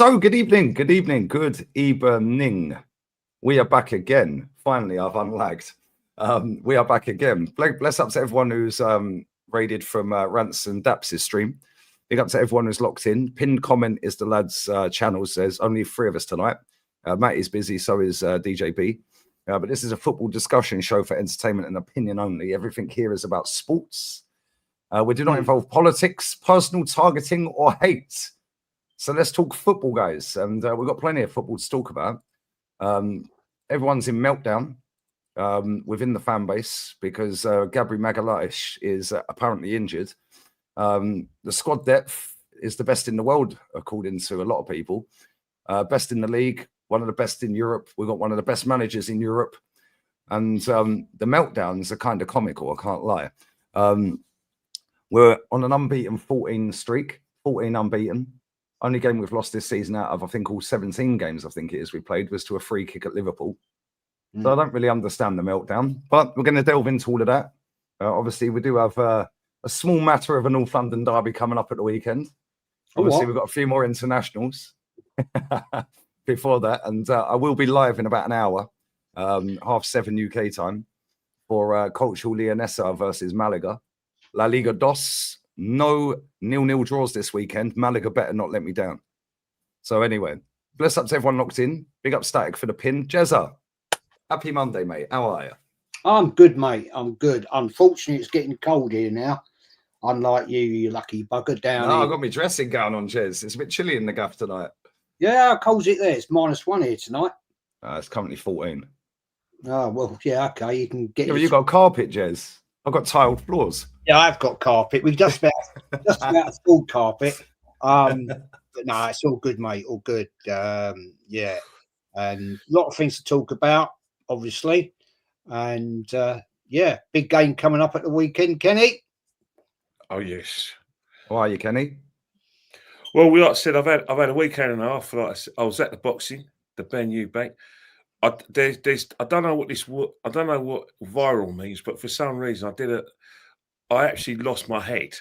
So, good evening. We are back again. Finally, I've unlagged. We are back again. Bless up to everyone who's raided from Rants and Daps' stream. Big up to everyone who's locked in. Pinned comment is the lads' channels. There's only 3 of us tonight. Matt is busy, so is DJB. But this is a football discussion show for entertainment and opinion only. Everything here is about sports. We do not involve politics, personal targeting, or hate. So let's talk football, guys. And we've got plenty of football to talk about. Everyone's in meltdown within the fan base because Gabriel Magalhaes is apparently injured. The squad depth is the best in the world, according to a lot of people. Best in the league, one of the best in Europe. We've got one of the best managers in Europe. And the meltdowns are kind of comical, I can't lie. We're on an unbeaten 14 streak, 14 unbeaten. Only game we've lost this season out of, I think, all 17 games, I think it is, we played, was to a free kick at Liverpool. So I don't really understand the meltdown, but we're going to delve into all of that. Obviously, we do have a small matter of a North London derby coming up at the weekend. Obviously, we've got a few more internationals before that, and I will be live in about an hour, 7:30 UK time, for Cultural Leonesa versus Malaga. La Liga Dos. No 0-0 draws this weekend. Malaga better not let me down. So anyway, bless up to everyone locked in. Big up Static for the pin. Jezza, happy Monday, mate. How are you? I'm good, mate. I'm good. Unfortunately, it's getting cold here now. Unlike you, you lucky bugger down here. I've got my dressing gown on, Jez. It's a bit chilly in the gaff tonight. Yeah, how cold's it there? It's -1 here tonight. It's currently 14. Oh, well, yeah, okay. You can get... Yeah, but you got carpet, Jez. I've got tiled floors. Yeah, I've got carpet. We just about a full carpet. But no, it's all good, mate. All good. Yeah, and a lot of things to talk about, obviously. And yeah, big game coming up at the weekend, Kenny. Oh yes. How are you, Kenny? Well, like I said, I've had a weekend and a half. Like I was at the boxing, the Ben Eubank. I don't know what viral means, but for some reason I actually lost my head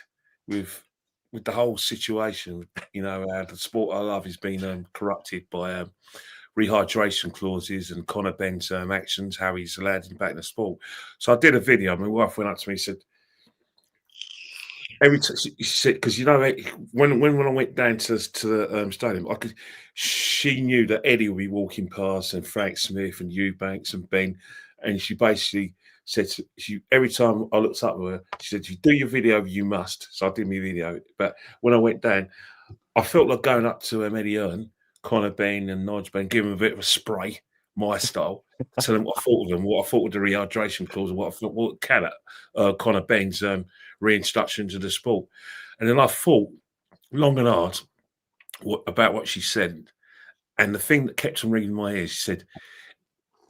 with the whole situation. You know, the sport I love is being corrupted by rehydration clauses and Conor Benn's actions, how he's allowed him back in the sport. So I did a video. My wife went up to me and said, she said, because you know, when I went down to the stadium, she knew that Eddie would be walking past, and Frank Smith and Eubanks and Ben, and she basically said every time I looked up at her, she said, "You do your video, you must." So I did my video, but when I went down, I felt like going up to Eddie Hearn, Conor Benn, and Nigel Benn, giving them a bit of a spray, my style, tell them what I thought of them, what I thought of the rehydration clause, and what I thought Conor Benn's reintroduction to the sport. And then I thought long and hard about what she said. And the thing that kept on ringing in my ears, she said,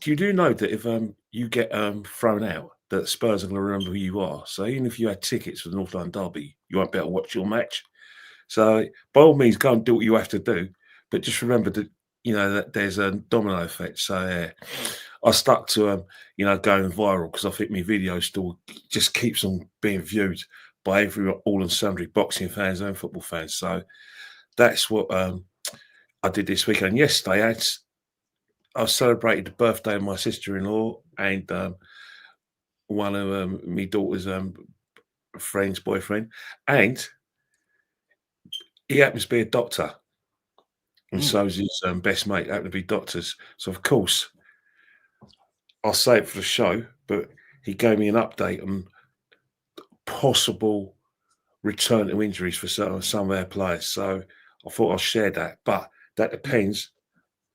"Do you know that if you get thrown out, that Spurs are going to remember who you are? So even if you had tickets for the North London derby, you won't be able to watch your match. So by all means, go and do what you have to do. But just remember that, you know, that there's a domino effect." So I stuck to, you know, going viral because I think my video still just keeps on being viewed by all and sundry boxing fans and football fans. So that's what I did this weekend. Yesterday, I celebrated the birthday of my sister-in-law and one of my daughter's friend's boyfriend, and he happens to be a doctor. And so is his best mate, happen to be doctors. So, of course, I'll say it for the show, but he gave me an update on possible return to injuries for some of their players. So I thought I'll share that. But that depends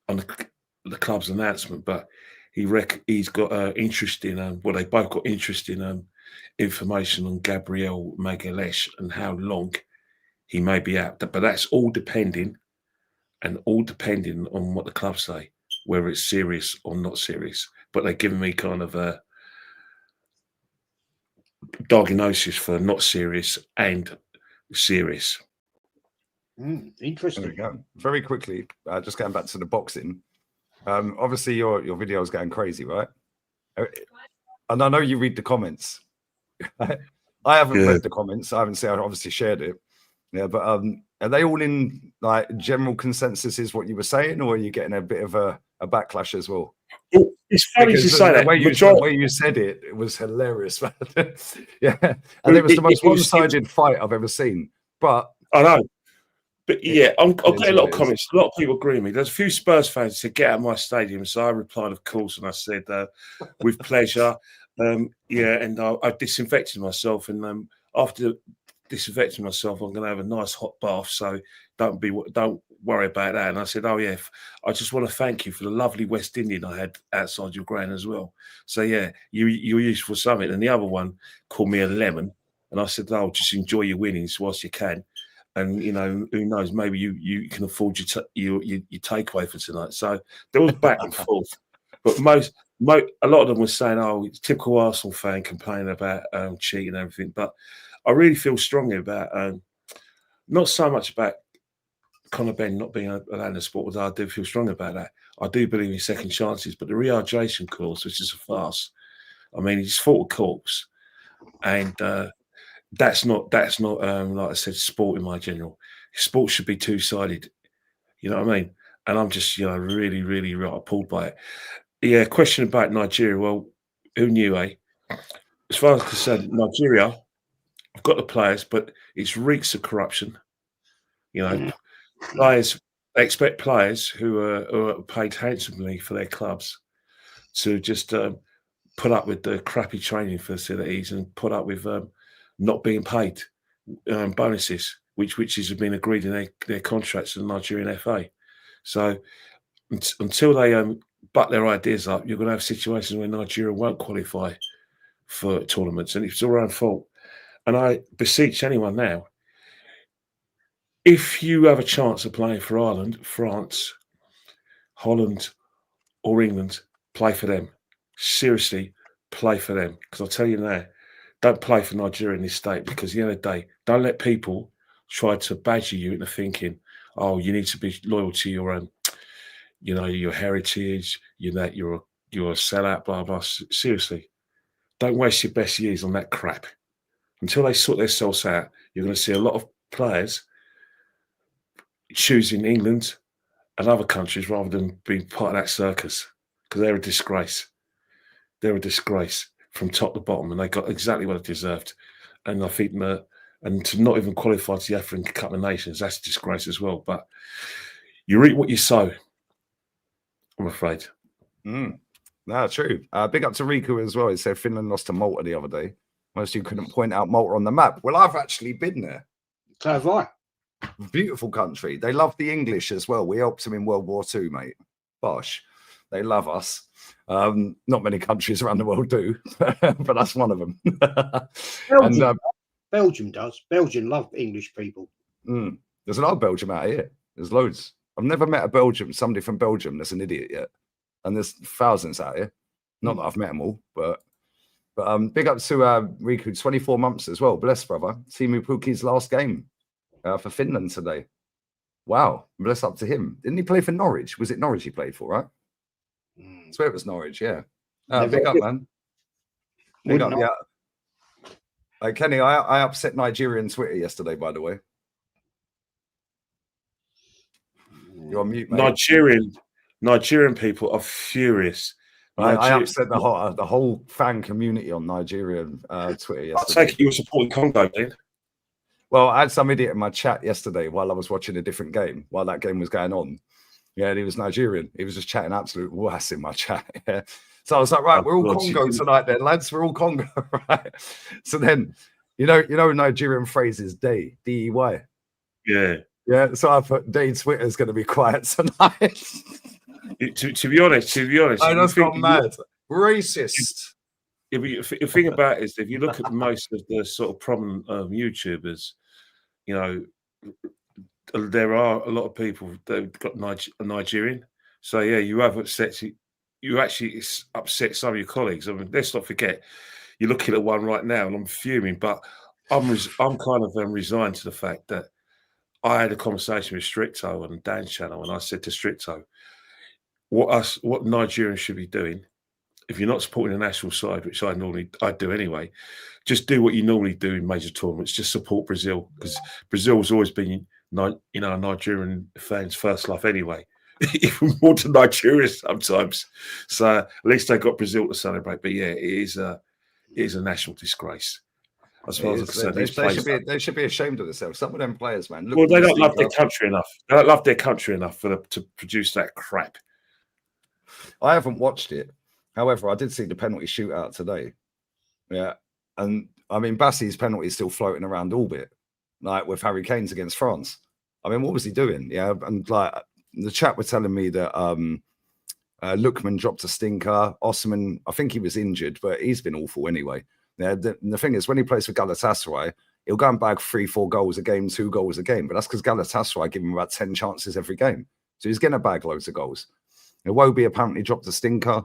on the club's announcement. But he's got interest in, they both got interest in information on Gabriel Magalhaes and how long he may be out. But that's all depending on what the clubs say, whether it's serious or not serious. But they're giving me kind of a diagnosis for not serious and serious. Interesting. There we go. Very quickly, just going back to the boxing. Obviously, your video is going crazy, right? And I know you read the comments. I haven't read the comments. I haven't seen. I obviously shared it. Yeah, but are they all in like general consensus is what you were saying, or are you getting a bit of a backlash as well? It's funny Because to say that. the way you said it, it was hilarious, man. Yeah, and it was the most one-sided fight I've ever seen. But I know. But yeah, I'll get a lot of is. comments. A lot of people agree with me. There's a few Spurs fans who said, "Get out of my stadium." So I replied, "Of course," and I said, "With pleasure." Yeah, and I disinfected myself, and after disinfecting myself, I'm going to have a nice hot bath. So don't worry about that. And I said, "Oh yeah, I just want to thank you for the lovely West Indian I had outside your ground as well." So yeah, you're useful for something. And the other one called me a lemon, and I said, "Oh, just enjoy your winnings whilst you can." And you know, who knows? Maybe you can afford your takeaway for tonight. So there was back and forth, but a lot of them were saying, "Oh, it's typical Arsenal fan complaining about cheating and everything." But I really feel strongly about not so much about Conor Ben not being allowed in the sport, although I do feel strong about that. I do believe in second chances, but the rehydration clause, which is a farce. I mean, he's fought a corpse, and that's not like I said, sport in my general. Sport should be two-sided. You know what I mean? And I'm just, really, really appalled by it. Yeah, question about Nigeria. Well, who knew, eh? As far as I'm concerned, Nigeria, I've got the players, but it's reeks of corruption. Players, they expect players who are paid handsomely for their clubs to just put up with the crappy training facilities and put up with not being paid bonuses, which has been agreed in their contracts with the Nigerian FA. So until they butt their ideas up, you're going to have situations where Nigeria won't qualify for tournaments, and it's all their own fault. And I beseech anyone now, if you have a chance of playing for Ireland, France, Holland, or England, play for them. Seriously, play for them. Because I'll tell you now, don't play for Nigeria in this state, because at the end of the day, don't let people try to badger you into thinking, oh, you need to be loyal to your your heritage, you're a sellout, blah, blah. Seriously, don't waste your best years on that crap. Until they sort themselves out, you're going to see a lot of players choosing England and other countries rather than being part of that circus, because they're a disgrace. They're a disgrace from top to bottom, and they got exactly what they deserved. And I think and to not even qualify to the African Cup of Nations, that's a disgrace as well. But you reap what you sow, I'm afraid. No, true. Big up to Riku as well. He said Finland lost to Malta the other day. Most of you couldn't point out Malta on the map. Well, I've actually been there. So have I. Beautiful country. They love the English as well. We helped them in World War II, mate. Bosh. They love us. Not many countries around the world do, but that's one of them. Belgium does. Belgium love English people. There's a lot of Belgium out here. There's loads. I've never met somebody from Belgium that's an idiot yet. And there's thousands out here. Not that I've met them all, but big up to Riku, 24 months as well. Bless, brother. Timu Puki's last game for Finland today. Wow. Bless up to him. Didn't he play for Norwich? Was it Norwich he played for, right? I swear it was Norwich, yeah. Big up, man. Big up, yeah. Kenny, I upset Nigerian Twitter yesterday, by the way. You're on mute, mate. Nigerian people are furious. I upset the whole fan community on Nigerian Twitter yesterday. I take it you were supporting Congo, then. Well, I had some idiot in my chat yesterday while I was watching a different game, while that game was going on. Yeah, and he was Nigerian. He was just chatting absolute wass in my chat. Yeah. So I was like, right, we're all Congo tonight then, lads. We're all Congo, right? So then, you know Nigerian phrase is day, D-E-Y. Yeah. Yeah, so I put day Twitter's going to be quiet tonight. To be honest. I just got mad. Racist. The thing about it is, if you look at most of the sort of prominent YouTubers, there are a lot of people that have got Nigerian. So yeah, you actually upset some of your colleagues. I mean, let's not forget, you're looking at one right now, and I'm fuming, but I'm kind of resigned to the fact that I had a conversation with Stricto on Dan's channel, and I said to Stricto, what Nigerians should be doing if you're not supporting the national side, which I do anyway, just do what you normally do in major tournaments. Just support Brazil, because Brazil's always been, Nigerian fans' first love anyway, even more than Nigeria sometimes. So at least they got Brazil to celebrate. But yeah, it is a national disgrace. As far as I'm concerned, they should be ashamed of themselves. Some of them players, man. Well, they don't love their country enough. They don't love their country enough to produce that crap. I haven't watched it. However, I did see the penalty shootout today. Yeah. And I mean, Bassey's penalty is still floating around orbit, like with Harry Kane's against France. I mean, what was he doing? Yeah. And like the chat were telling me that Lookman dropped a stinker. Osman, I think he was injured, but he's been awful anyway. Yeah, the thing is, when he plays for Galatasaray, he'll go and bag 3-4 goals a game, 2 goals a game. But that's because Galatasaray give him about 10 chances every game. So he's going to bag loads of goals. Iwobi apparently dropped a stinker.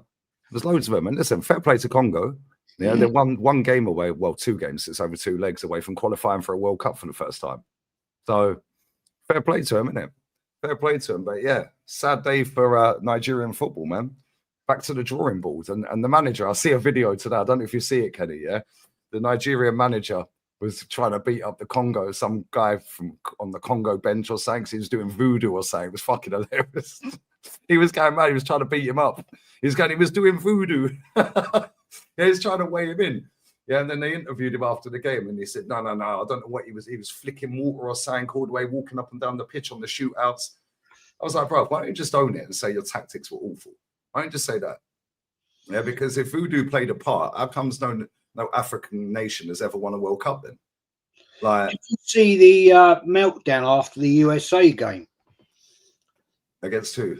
There's loads of them. And listen, fair play to Congo. Yeah, they're one game away. Well, 2 games. It's over 2 legs away from qualifying for a World Cup for the first time. So fair play to him, isn't it? Fair play to him. But yeah, sad day for Nigerian football, man. Back to the drawing board. And the manager, I see a video today. I don't know if you see it, Kenny. Yeah, the Nigerian manager was trying to beat up the Congo. Some guy on the Congo bench or something. He was doing voodoo or something. It was fucking hilarious. He was going mad. He was trying to beat him up. He was doing voodoo. Yeah, he's trying to weigh him in. Yeah, and then they interviewed him after the game, and he said, "No, I don't know what he was. He was flicking water or something all the way, walking up and down the pitch on the shootouts." I was like, "Bro, why don't you just own it and say your tactics were awful? Why don't you just say that?" Yeah, because if voodoo played a part, how comes no African nation has ever won a World Cup then? Like, did you see the meltdown after the USA game? Against who?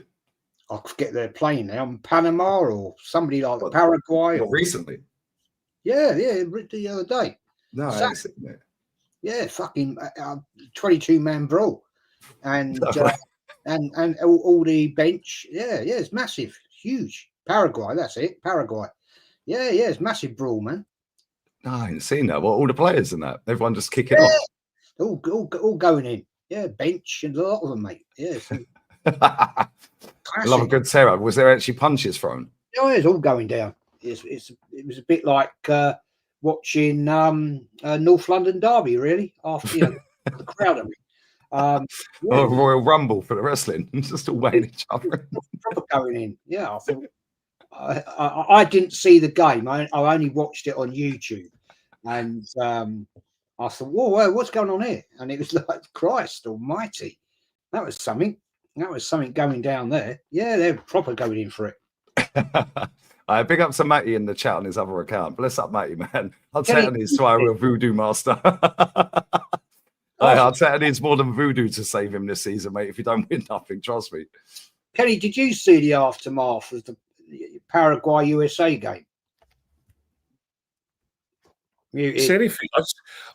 I forget they're playing now. Panama or somebody like Paraguay. Or recently? Yeah, the other day. No, I ain't seen it. Yeah, fucking 22-man brawl, and and all the bench. Yeah, it's massive, huge. Paraguay, that's it. Paraguay. Yeah, it's massive brawl, man. No, I ain't seen that. Well, all the players and that, everyone just kicking off. All going in. Yeah, bench and a lot of them, mate. Yeah. I love a good tear up. Was there actually punches thrown? Oh, it's all going down. It was a bit like watching North London Derby, really. After the crowd of it. Royal Rumble for the wrestling, just all weighing each other. Proper going in. Yeah, I thought. I didn't see the game. I only watched it on YouTube, and I thought, "Whoa, what's going on here?" And it was like, Christ Almighty, that was something. That was something going down there. Yeah, they're proper going in for it. I big up to Matty in the chat on his other account. Bless up, Matty, man. I'll tell him he's a real voodoo master. I'll tell him needs more than voodoo to save him this season, mate. If you don't win nothing, trust me. Kenny, did you see the aftermath of the Paraguay USA game? See anything?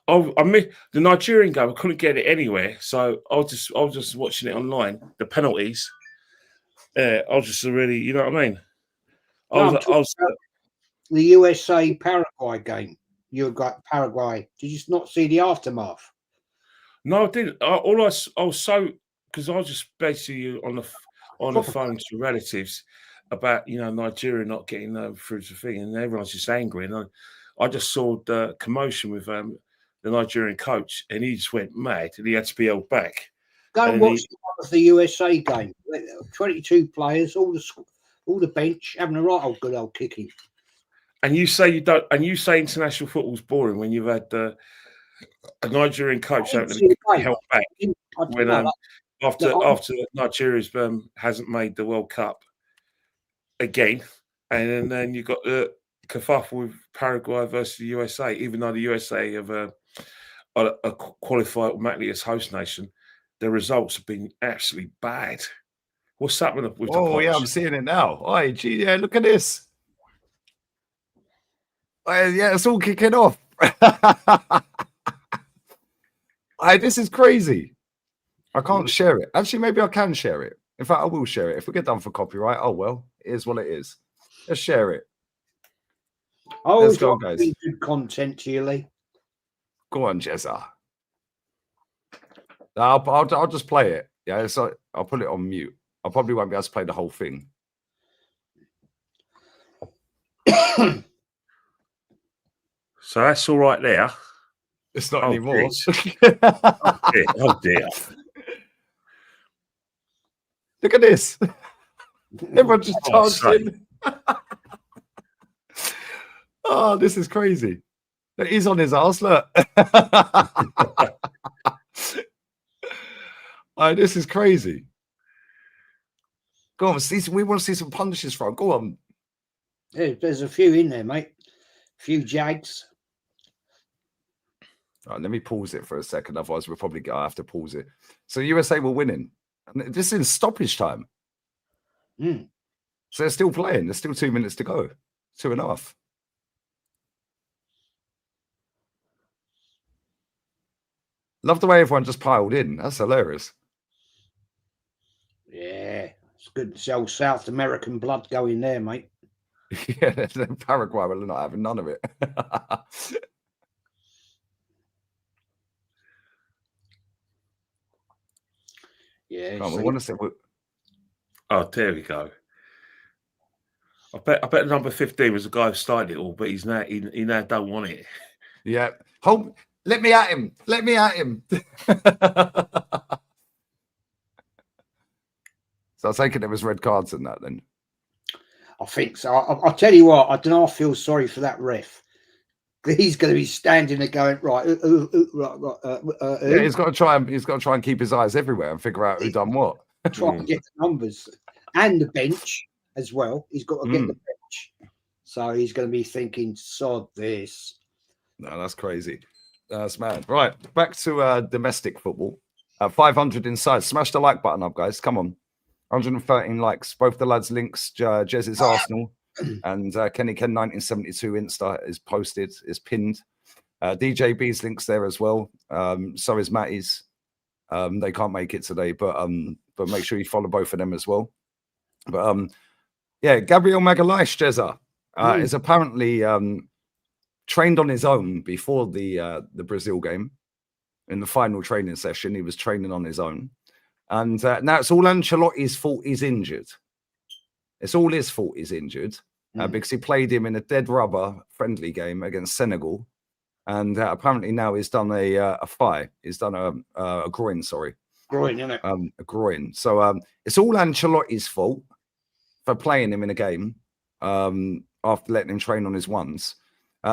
I mean, the Nigerian game. I couldn't get it anywhere, so I was just watching it online. The penalties. I was just really, you know what I mean. I was the USA Paraguay game. You got Paraguay. Did you not see the aftermath? No, I didn't. I was so because I was just basically on the phone to relatives about Nigeria not getting through the thing, and everyone's just angry. And I just saw the commotion with the Nigerian coach, and he just went mad, and he had to be held back. Go and watch the USA game. 22 players, all the bench having a right old good old kicking. And you say you don't, and you say international football's boring when you've had a Nigerian coach having to be held back when after Nigeria's hasn't made the World Cup again, and then you've got the kerfuffle with Paraguay versus the USA, even though the USA have qualified automatically as host nation. The results have been absolutely bad. What's happening with the yeah, I'm seeing it now. Oh, gee, yeah, look at this. Yeah, it's all kicking off. This is crazy. I can't share it. Actually, maybe I can share it. In fact, I will share it. If we get done for copyright, oh well, it is what it is. Let's share it. Let's go, guys. Good content to you, Lee. Go on, Jezza. I'll just play it. Yeah, so I'll put it on mute. I probably won't be able to play the whole thing. So that's all right there. It's not Oh, anymore. Oh dear. Oh dear. Look at this. Everyone just God's dancing. Oh, this is crazy. He's on his ass, look. Oh, this is crazy. Go on, we want to see some punishes from. Go on. Yeah, there's a few in there, mate. A few Jags. Right, let me pause it for a second. Otherwise, we'll probably have to pause it. So USA were winning. And this is stoppage time. Mm. So they're still playing. There's still 2 minutes to go. 2.5. Love the way everyone just piled in. That's hilarious. Yeah, it's good to see old South American blood going there, mate. Yeah, Paraguay will not having none of it. Yeah. Come on, we want to say. Oh, there we go. I bet number 15 was the guy who started it all, but he's now he now don't want it. Yeah. Hold. Let me at him. Let me at him. So I take it there was red cards in that then. I think so. I'll tell you what, I don't know. I feel sorry for that ref. He's going to be standing there going, right. Yeah, he's got to try and keep his eyes everywhere and figure out who done what. Try and get the numbers and the bench as well. He's got to get the bench. So he's going to be thinking, sod this. No, that's crazy. That's mad. Right, back to domestic football. 500 inside. Smash the like button up, guys. Come on. 113 likes. Both the lads' links. Jez's Arsenal and Kenny Ken 1972 Insta is posted, is pinned. DJ B's links there as well. So is Matty's. They can't make it today, but make sure you follow both of them as well. But yeah, Gabriel Magalhaes, Jezza, is apparently trained on his own before the Brazil game. In the final training session, he was training on his own. And now it's all Ancelotti's fault he's injured. It's all his fault he's injured because he played him in a dead rubber friendly game against Senegal. And apparently now he's done a thigh. He's done a groin, sorry. Groin, isn't it? A groin. So it's all Ancelotti's fault for playing him in a game after letting him train on his ones.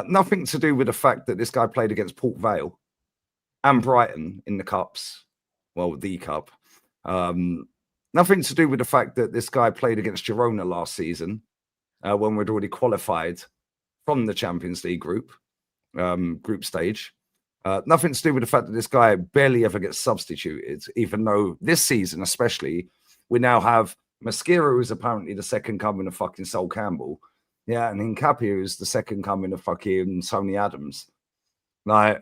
Nothing to do with the fact that this guy played against Port Vale and Brighton in the cups. Well, the cup. Nothing to do with the fact that this guy played against Girona last season when we'd already qualified from the Champions League group stage. Nothing to do with the fact that this guy barely ever gets substituted, even though this season especially, we now have Mosquera, who's apparently the second coming of fucking Sol Campbell. Yeah, and Hincapié, who's the second coming of fucking Tony Adams. Like,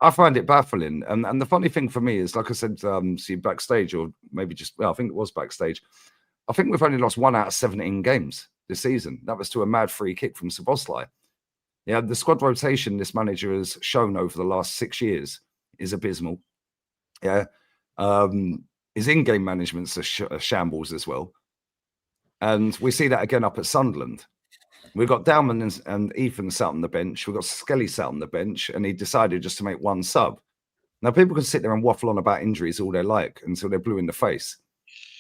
I find it baffling. And the funny thing for me is, like I said, see backstage, or maybe just, well, I think it was backstage. I think we've only lost 1 out of 17 games this season. That was to a mad free kick from Szoboszlai. Yeah, the squad rotation this manager has shown over the last 6 years is abysmal. Yeah. His in-game management's a shambles as well. And we see that again up at Sunderland. We've got Dowman and Ethan sat on the bench. We've got Skelly sat on the bench, and he decided just to make one sub. Now, people can sit there and waffle on about injuries all they like until they're blue in the face.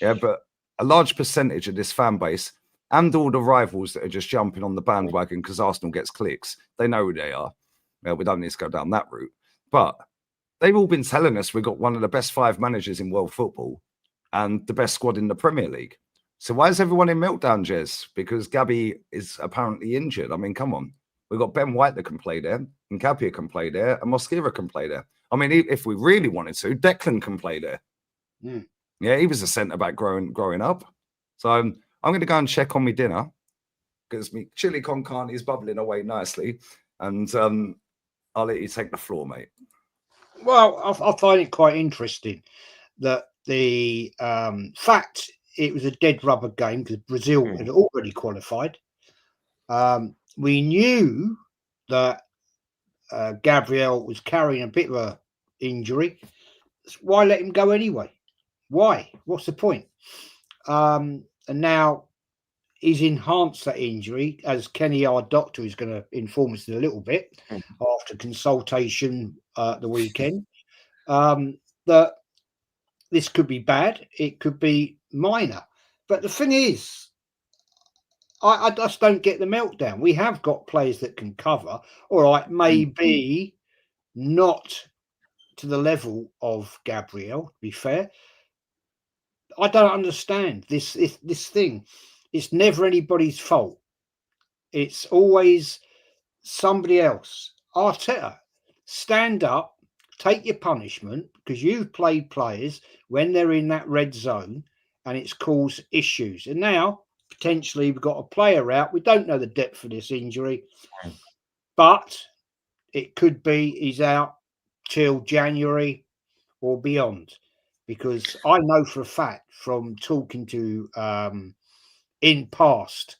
Yeah, but a large percentage of this fan base and all the rivals that are just jumping on the bandwagon because Arsenal gets clicks, they know who they are. Well, we don't need to go down that route. But they've all been telling us we've got one of the best 5 managers in world football and the best squad in the Premier League. So why is everyone in meltdown, Jez? Because Gabby is apparently injured. I mean, come on. We've got Ben White that can play there, and Capia can play there, and Mosquera can play there. I mean, if we really wanted to, Declan can play there. Yeah, he was a centre-back growing up. So I'm going to go and check on my dinner because my chili con carne is bubbling away nicely. And I'll let you take the floor, mate. Well, I find it quite interesting that the fact it was a dead rubber game because Brazil had already qualified. We knew that Gabriel was carrying a bit of an injury. Why let him go anyway? Why? What's the point? And now he's enhanced that injury, as Kenny, our doctor, is going to inform us in a little bit after consultation the weekend. That this could be bad, it could be minor, but the thing is, I just don't get the meltdown. We have got players that can cover. All right, maybe not to the level of Gabriel, to be fair. I don't understand this thing. It's never anybody's fault. It's always somebody else. Arteta, stand up, take your punishment, because you've played players when they're in that red zone and it's caused issues. And now, potentially, we've got a player out. We don't know the depth of this injury, but it could be he's out till January or beyond. Because I know for a fact from talking to in past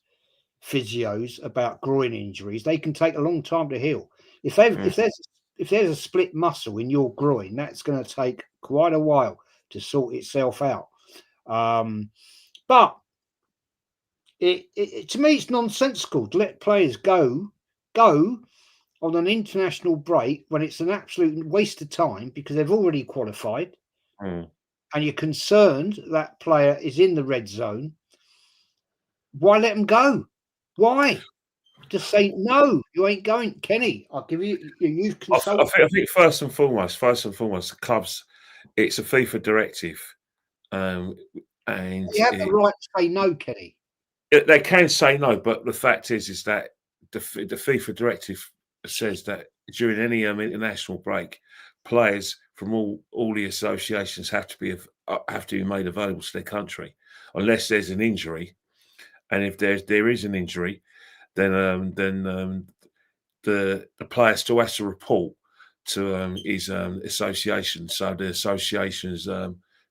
physios about groin injuries, they can take a long time to heal. If there's a split muscle in your groin, that's going to take quite a while to sort itself out. But it to me, it's nonsensical to let players go on an international break when it's an absolute waste of time because they've already qualified. And you're concerned that player is in the red zone. Why let them go? Why? Just say no. You ain't going, Kenny. I'll give you your youth consultant. I think first and foremost, the clubs. It's a FIFA directive, and you have the right to say no, Kenny. They can say no, but the fact is that the FIFA directive says that during any international break, players from all the associations have to be made available to their country, unless there's an injury. And if there is an injury, then the player still has to report to his association. So the association's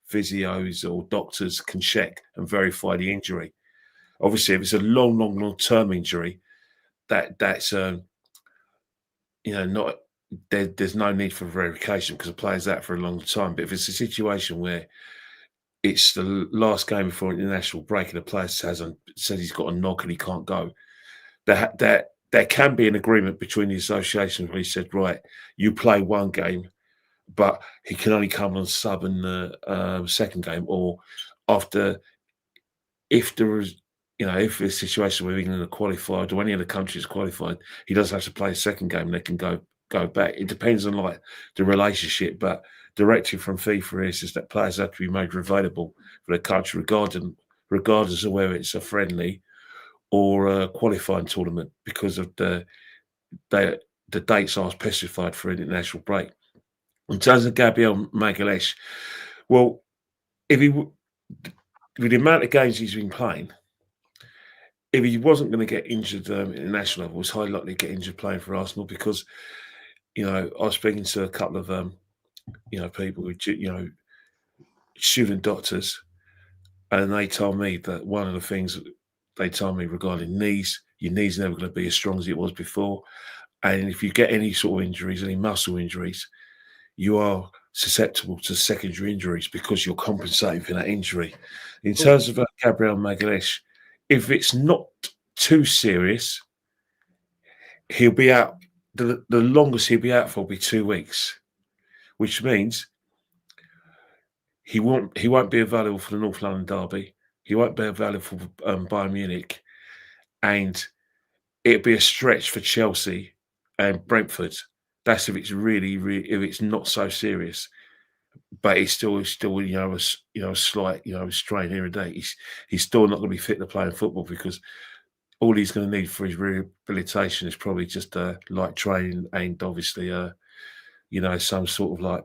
physios or doctors can check and verify the injury. Obviously, if it's a long term injury, that's not there's no need for verification because the player's out for a long time. But if it's a situation where it's the last game before an international break and the player says he's got a knock and he can't go, there can be an agreement between the associations where he said, right, you play one game, but he can only come on sub in the second game, or after, if there is, if it's a situation where England are qualified or any other country is qualified, he doesn't have to play a second game and they can go back. It depends on the relationship, but directive from FIFA is that players have to be made available for their country, regardless of whether it's a friendly or a qualifying tournament, because of the dates are specified for an international break. In terms of Gabriel Magalhaes, well, with the amount of games he's been playing, if he wasn't going to get injured at the national level, it's highly likely to get injured playing for Arsenal because, I was speaking to a couple of, people who, student doctors, and they told me that one of the things they told me regarding knees, your knee's never going to be as strong as it was before. And if you get any sort of injuries, any muscle injuries, you are susceptible to secondary injuries because you're compensating for that injury. In terms of Gabriel Magalhaes, if it's not too serious, he'll be out. The longest he'll be out for will be 2 weeks, which means he won't be available for the North London derby. He won't be available for Bayern Munich, and it'd be a stretch for Chelsea and Brentford. That's if it's really, if it's not so serious. But he's still a slight strain here and there. He's still not going to be fit to play in football because all he's going to need for his rehabilitation is probably just light training and obviously some sort of like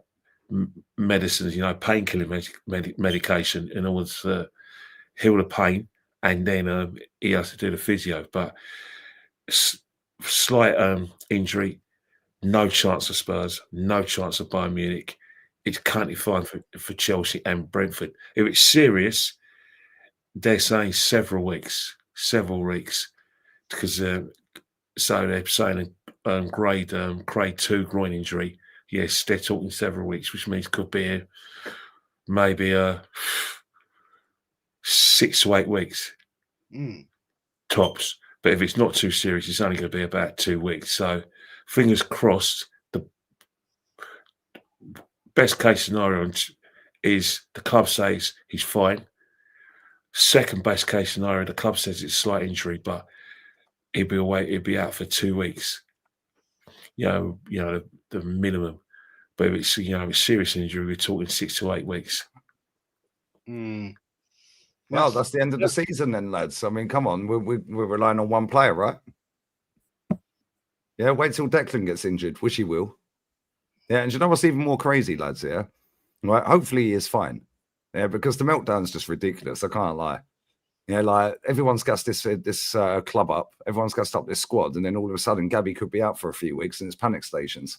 medicines, painkilling medication in order to heal the pain, and then he has to do the physio. But slight injury, no chance of Spurs, no chance of Bayern Munich. It's currently fine for Chelsea and Brentford. If it's serious, they're saying several weeks, because so they're saying a grade 2 groin injury. Yes, they're talking several weeks, which means could be maybe 6 to 8 weeks. tops. But if it's not too serious, it's only going to be about 2 weeks. So fingers crossed. The best case scenario is the club says he's fine. Second best case scenario, the club says it's a slight injury, but he'll be away. He'll be out for 2 weeks. You know the minimum. But if it's a serious injury, we're talking 6 to 8 weeks. Well, that's the end of the season then, lads. I mean, come on, we're relying on one player, right? Yeah, wait till Declan gets injured, which he will. Yeah, and you know what's even more crazy, lads? Yeah, right. Hopefully he is fine. Yeah, because the meltdown's just ridiculous. I can't lie. Yeah, like everyone's got this club up, everyone's got up this squad, and then all of a sudden, Gabby could be out for a few weeks, and it's panic stations.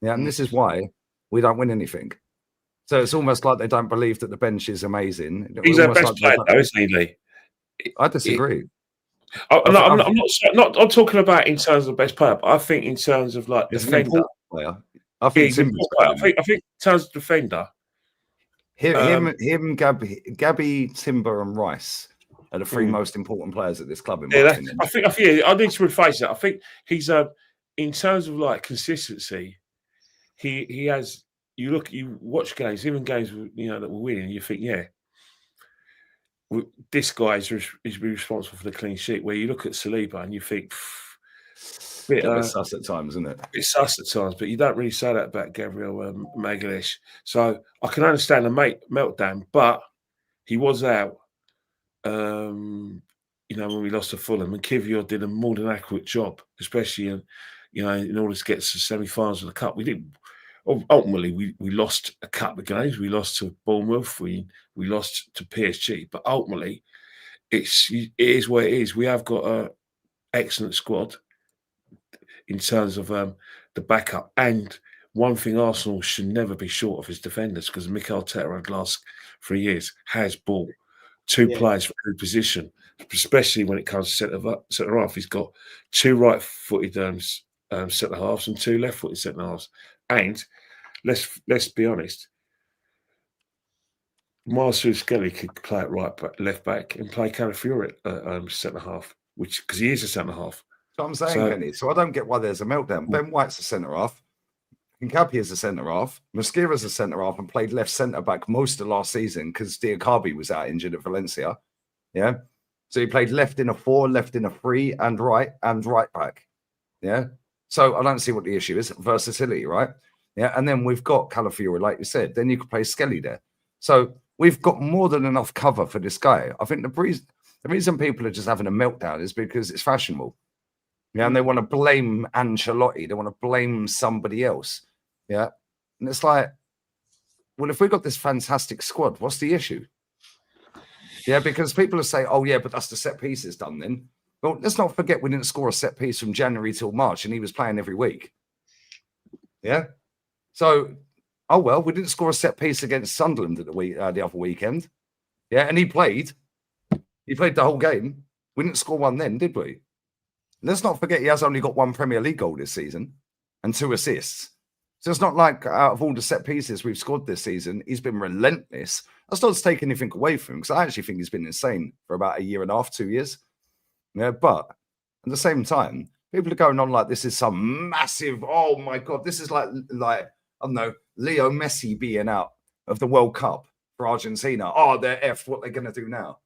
Yeah, and this is why we don't win anything. So it's almost like they don't believe that the bench is amazing. He's our best player, though, isn't he, Lee? I disagree. I'm talking about in terms of best player, but I think in terms of like defender. Player. I think in terms of defender. Him, Gabby, Timber, and Rice are the three most important players at this club. In my opinion. I need to rephrase that. I think he's in terms of like consistency. He has. You watch games, even games that we're winning. You think, this guy is responsible for the clean sheet. Where you look at Saliba and you think, bit sus at times, isn't it? It's sus at times, but you don't really say that about Gabriel Magalhaes. So I can understand the meltdown, but he was out. When we lost to Fulham, and Kivior did a more than adequate job, especially in order to get to the semi-finals of the cup. We didn't. Ultimately, we lost a couple of games. We lost to Bournemouth. We lost to PSG. But ultimately, it is what it is. We have got an excellent squad in terms of the backup. And one thing Arsenal should never be short of is defenders, because Mikel Arteta over the last 3 years has bought two players for every position, especially when it comes to centre half. He's got 2 right-footed centre halves and 2 left-footed centre halves. And let's be honest, Marcel Skelly could play at right back, left back, and play Calafiori at centre half, because he is a centre half. That's what I'm saying, Penny. So I don't get why there's a meltdown. Ben White's a centre half. Nkapi is a centre half. Mosquera's a centre half and played left centre back most of last season because Diakabi was out injured at Valencia. Yeah. So he played left in a 4, left in a 3, and right back. Yeah. So I don't see what the issue is. Versatility, right? Yeah. And then we've got Calafiori, like you said. Then you could play Skelly there. So we've got more than enough cover for this guy. I think the reason people are just having a meltdown is because it's fashionable. Yeah. And they want to blame Ancelotti. They want to blame somebody else. Yeah. And it's like, well, if we've got this fantastic squad, what's the issue? Yeah. Because people will say, oh, yeah, but that's the set pieces done then. Well, let's not forget we didn't score a set piece from January till March, and he was playing every week. Yeah. So, we didn't score a set piece against Sunderland at the other weekend. Yeah, and he played. He played the whole game. We didn't score one then, did we? Let's not forget he has only got 1 Premier League goal this season and 2 assists. So it's not like out of all the set pieces we've scored this season, he's been relentless. That's not to take anything away from him, because I actually think he's been insane for about 1.5 years, 2 years. Yeah, but at the same time, people are going on like this is some massive, oh my God, this is like I don't know, Leo Messi being out of the World Cup for Argentina. Oh, they're effed. What they're going to do now?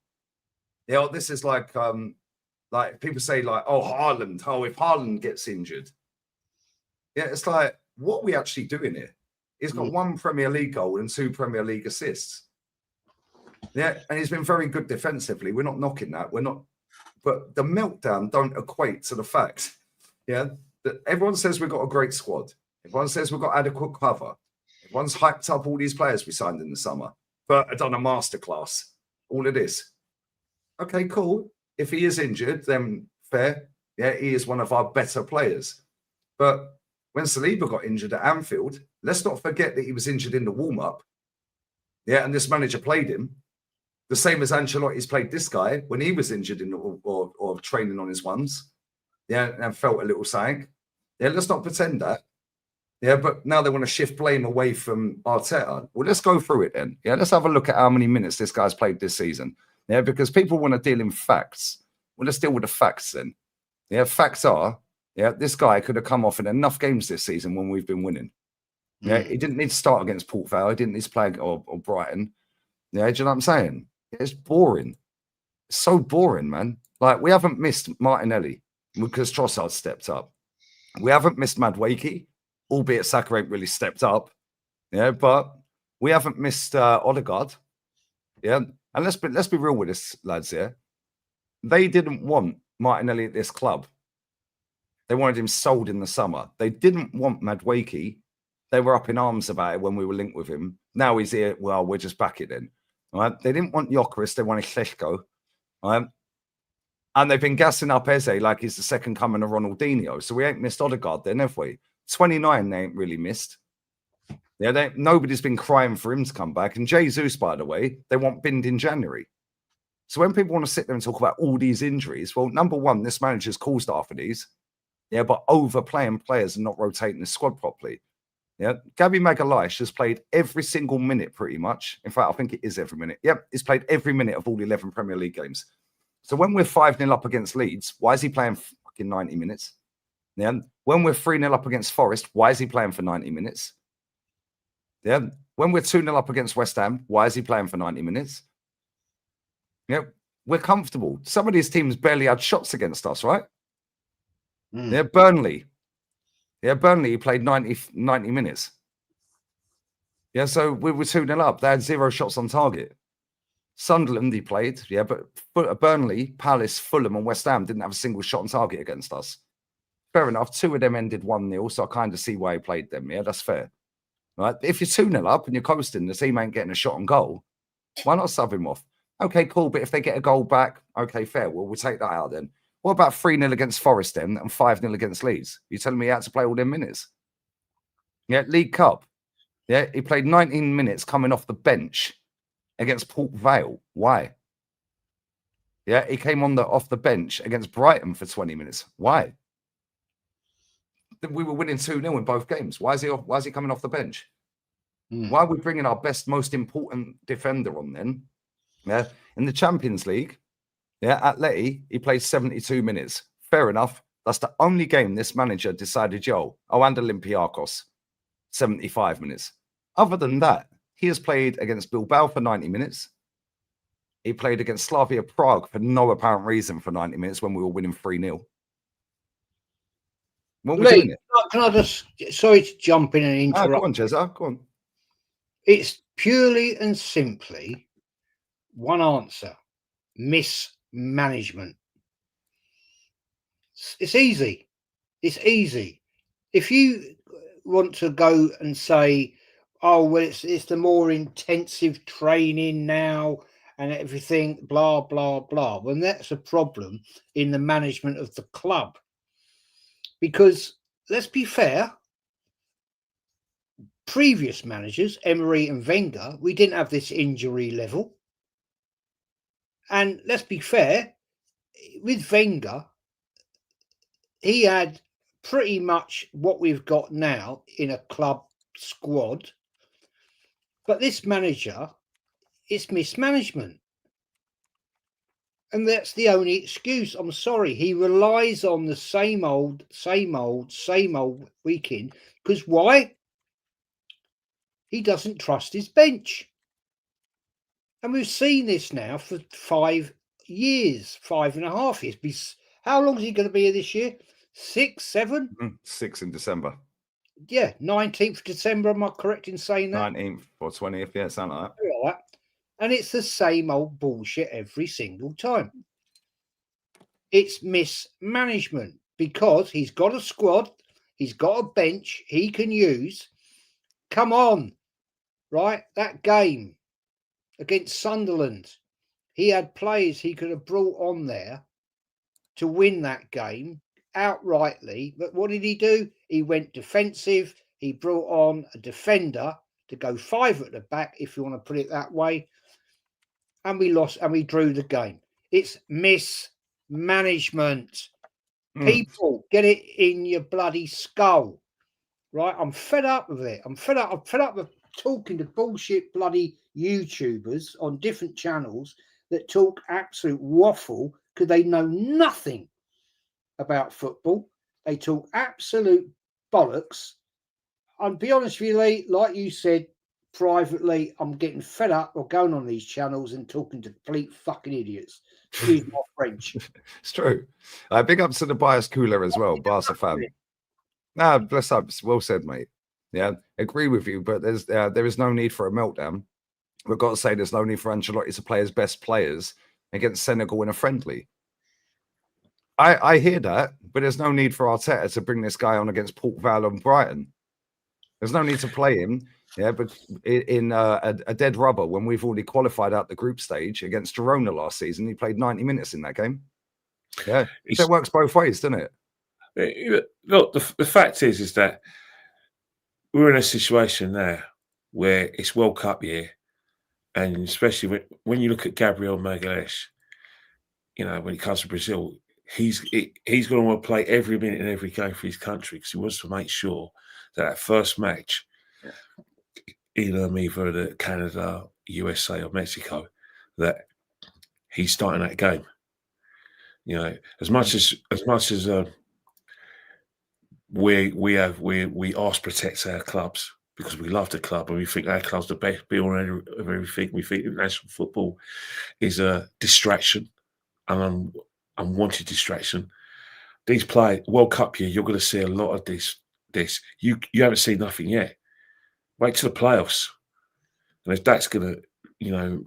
Yeah, this is like people say like, oh, Haaland. Oh, if Haaland gets injured. Yeah, it's like, what are we actually doing here? He's got 1 Premier League goal and 2 Premier League assists. Yeah, and he's been very good defensively. We're not knocking that. We're not. But the meltdown don't equate to the fact, that everyone says we've got a great squad. Everyone says we've got adequate cover. Everyone's hyped up all these players we signed in the summer, but done a masterclass. All of this. Okay, cool. If he is injured, then fair. Yeah, he is one of our better players. But when Saliba got injured at Anfield, let's not forget that he was injured in the warm-up. Yeah, and this manager played him. The same as Ancelotti's played this guy when he was injured or training on his ones. Yeah, and felt a little something. Yeah, let's not pretend that. Yeah, but now they want to shift blame away from Arteta. Well, let's go through it then. Yeah, let's have a look at how many minutes this guy's played this season. Yeah, because people want to deal in facts. Well, let's deal with the facts then. Yeah, facts are, yeah, this guy could have come off in enough games this season when we've been winning. Yeah, he didn't need to start against Port Vale. He didn't need to play or Brighton. Yeah, do you know what I'm saying? It's boring. It's so boring, man. Like, we haven't missed Martinelli because Trossard stepped up. We haven't missed Madueke, albeit Saka ain't really stepped up. Yeah, but we haven't missed Odegaard. Yeah, and let's be real with this, lads. Yeah, they didn't want Martinelli at this club. They wanted him sold in the summer. They didn't want Madueke. They were up in arms about it when we were linked with him. Now he's here. Well, we're just back it then. All right. They didn't want Gyökeres. They wanted Šeško. All right. And they've been gassing up Eze like he's the second coming of Ronaldinho. So we ain't missed Odegaard then, have we? 29, they ain't really missed. Yeah, nobody's been crying for him to come back. And Jesus, by the way, they want binned in January. So when people want to sit there and talk about all these injuries, well, number one, this manager's caused half of these. Yeah, but overplaying players and not rotating the squad properly. Yeah, Gabby Magalhaes has played every single minute pretty much. In fact, I think it is every minute. Yep, he's played every minute of all 11 Premier League games. So when we're 5-0 up against Leeds, why is he playing fucking 90 minutes? Yeah, when we're 3-0 up against Forest, why is he playing for 90 minutes? Yeah, when we're 2-0 up against West Ham, why is he playing for 90 minutes? Yeah, we're comfortable. Some of these teams barely had shots against us, right? Yeah, Burnley. Yeah, Burnley, he played 90 minutes. Yeah, so we were 2-0 up. They had 0 shots on target. Sunderland, he played. Yeah, but Burnley, Palace, Fulham, and West Ham didn't have a single shot on target against us. Fair enough. 2 of them ended 1-0, so I kind of see why he played them. Yeah, that's fair. Right? If you're 2-0 up and you're coasting, the team ain't getting a shot on goal, why not sub him off? Okay, cool. But if they get a goal back, okay, fair. Well, we'll take that out then. What about 3-0 against Forest then and 5-0 against Leeds? You telling me he had to play all them minutes? Yeah, League Cup. Yeah, he played 19 minutes coming off the bench against Port Vale. Why? Yeah, he came off the bench against Brighton for 20 minutes. Why? We were winning 2-0 in both games. Why is he coming off the bench? Why are we bringing our best, most important defender on then? Yeah, in the Champions League, yeah, Atleti, he played 72 minutes. Fair enough. That's the only game this manager decided, and Olympiacos, 75 minutes. Other than that, he has played against Bilbao for 90 minutes. He played against Slavia Prague for no apparent reason for 90 minutes when we were winning 3-0. What we're doing it? Can I just, sorry to jump in and interrupt. Go on, Jezza, go on. It's purely and simply one answer: mismanagement. It's easy. It's easy. If you want to go and say, oh, well, it's the more intensive training now and everything, blah, blah, blah, well, that's a problem in the management of the club. Because let's be fair, previous managers, Emery and Wenger, we didn't have this injury level. And let's be fair, with Wenger, he had pretty much what we've got now in a club squad. But this manager, it's mismanagement. And that's the only excuse. I'm sorry. He relies on the same old week in. Because why? He doesn't trust his bench. And we've seen this now for 5 years, 5.5 years. How long is he going to be here this year? 6, 7? 6 in December. Yeah, 19th December. Am I correct in saying that? 19th or 20th, yeah, something like that. And it's the same old bullshit every single time. It's mismanagement because he's got a squad, he's got a bench he can use. Come on, right? That game against Sunderland, he had players he could have brought on there to win that game outrightly. But what did he do? He went defensive. He brought on a defender to go 5 at the back, if you want to put it that way. And we lost and we drew the game. It's mismanagement. People, get it in your bloody skull. Right? I'm fed up with it. I'm fed up with talking to bullshit bloody YouTubers on different channels that talk absolute waffle because they know nothing about football. They talk absolute bollocks. I'll be honest with you, Lee, like you said, privately, I'm getting fed up of going on these channels and talking to complete fucking idiots. Excuse my French. It's true. Big up to the bias cooler as well, Barca fan. Nah, bless up. Well said, mate. Yeah, agree with you, but there is no need for a meltdown. We've got to say there's no need for Ancelotti to play his best players against Senegal in a friendly. I hear that, but there's no need for Arteta to bring this guy on against Port Vale and Brighton. There's no need to play him, yeah, but in a dead rubber when we've already qualified out the group stage against Girona last season. He played 90 minutes in that game. Yeah, it works both ways, doesn't it? Look, the fact is that we're in a situation now where it's World Cup year, and especially when you look at Gabriel Magalhaes, you know, when it comes to Brazil, he's going to want to play every minute in every game for his country because he wants to make sure that first match, either the Canada, USA, or Mexico, that he's starting that game. You know, as much as we ask protect our clubs because we love the club and we think our club's the best be all of everything. We think national football is a distraction, an unwanted distraction. These World Cup year, you're going to see a lot of this. You haven't seen nothing yet. Wait till the playoffs, and if that's going to, you know,